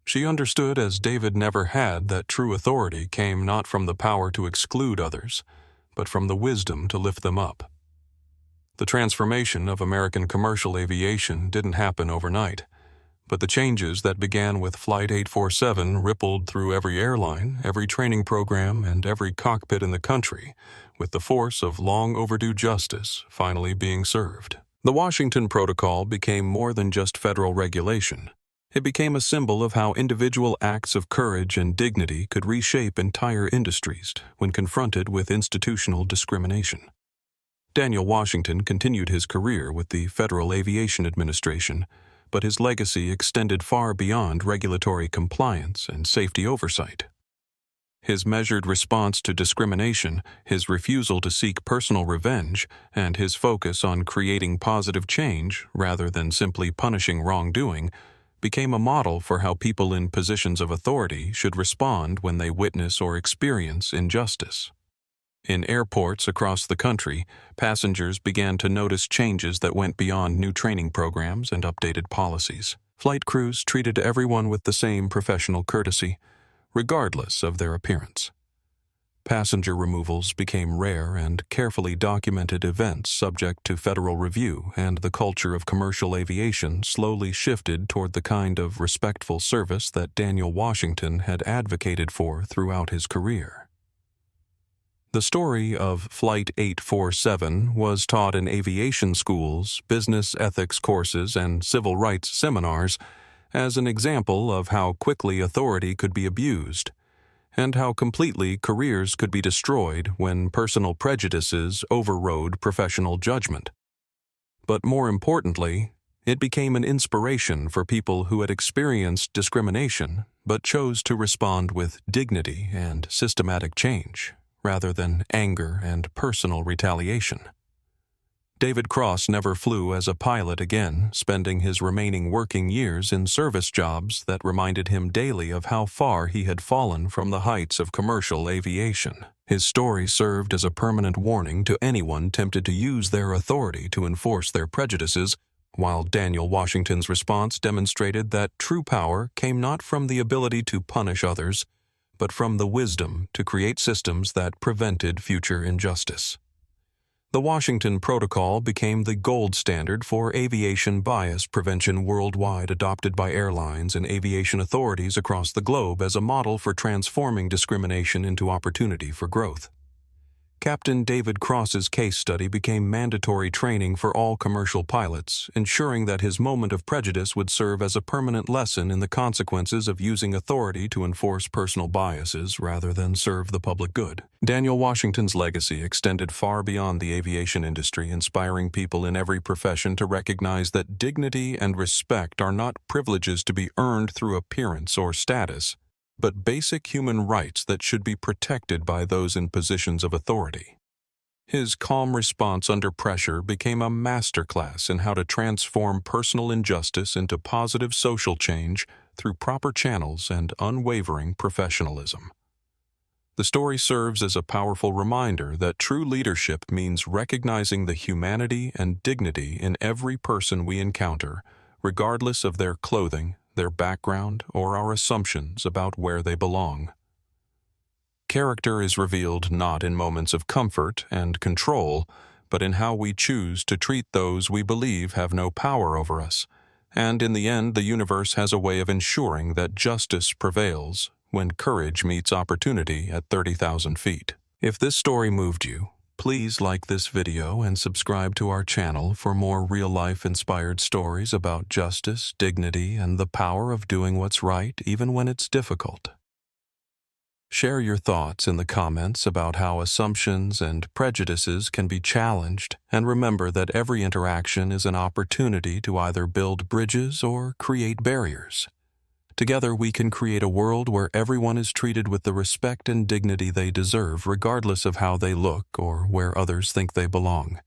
She understood, as David never had, that true authority came not from the power to exclude others, but from the wisdom to lift them up. The transformation of American commercial aviation didn't happen overnight, but the changes that began with Flight 847 rippled through every airline, every training program, and every cockpit in the country, with the force of long-overdue justice finally being served. The Washington Protocol became more than just federal regulation. It became a symbol of how individual acts of courage and dignity could reshape entire industries when confronted with institutional discrimination. Daniel Washington continued his career with the Federal Aviation Administration, but his legacy extended far beyond regulatory compliance and safety oversight. His measured response to discrimination, his refusal to seek personal revenge, and his focus on creating positive change rather than simply punishing wrongdoing became a model for how people in positions of authority should respond when they witness or experience injustice. In airports across the country, passengers began to notice changes that went beyond new training programs and updated policies. Flight crews treated everyone with the same professional courtesy, regardless of their appearance. Passenger removals became rare and carefully documented events subject to federal review, and the culture of commercial aviation slowly shifted toward the kind of respectful service that Daniel Washington had advocated for throughout his career. The story of Flight 847 was taught in aviation schools, business ethics courses, and civil rights seminars as an example of how quickly authority could be abused, and how completely careers could be destroyed when personal prejudices overrode professional judgment. But more importantly, it became an inspiration for people who had experienced discrimination but chose to respond with dignity and systematic change, rather than anger and personal retaliation. David Cross never flew as a pilot again, spending his remaining working years in service jobs that reminded him daily of how far he had fallen from the heights of commercial aviation. His story served as a permanent warning to anyone tempted to use their authority to enforce their prejudices, while Daniel Washington's response demonstrated that true power came not from the ability to punish others, but from the wisdom to create systems that prevented future injustice. The Washington Protocol became the gold standard for aviation bias prevention worldwide, adopted by airlines and aviation authorities across the globe as a model for transforming discrimination into opportunity for growth. Captain David Cross's case study became mandatory training for all commercial pilots, ensuring that his moment of prejudice would serve as a permanent lesson in the consequences of using authority to enforce personal biases rather than serve the public good. Daniel Washington's legacy extended far beyond the aviation industry, inspiring people in every profession to recognize that dignity and respect are not privileges to be earned through appearance or status, but basic human rights that should be protected by those in positions of authority. His calm response under pressure became a masterclass in how to transform personal injustice into positive social change through proper channels and unwavering professionalism. The story serves as a powerful reminder that true leadership means recognizing the humanity and dignity in every person we encounter, regardless of their clothing, their background, or our assumptions about where they belong. Character is revealed not in moments of comfort and control, but in how we choose to treat those we believe have no power over us. And in the end, the universe has a way of ensuring that justice prevails when courage meets opportunity at 30,000 feet. If this story moved you, please like this video and subscribe to our channel for more real-life inspired stories about justice, dignity, and the power of doing what's right even when it's difficult. Share your thoughts in the comments about how assumptions and prejudices can be challenged, and remember that every interaction is an opportunity to either build bridges or create barriers. Together, we can create a world where everyone is treated with the respect and dignity they deserve, regardless of how they look or where others think they belong.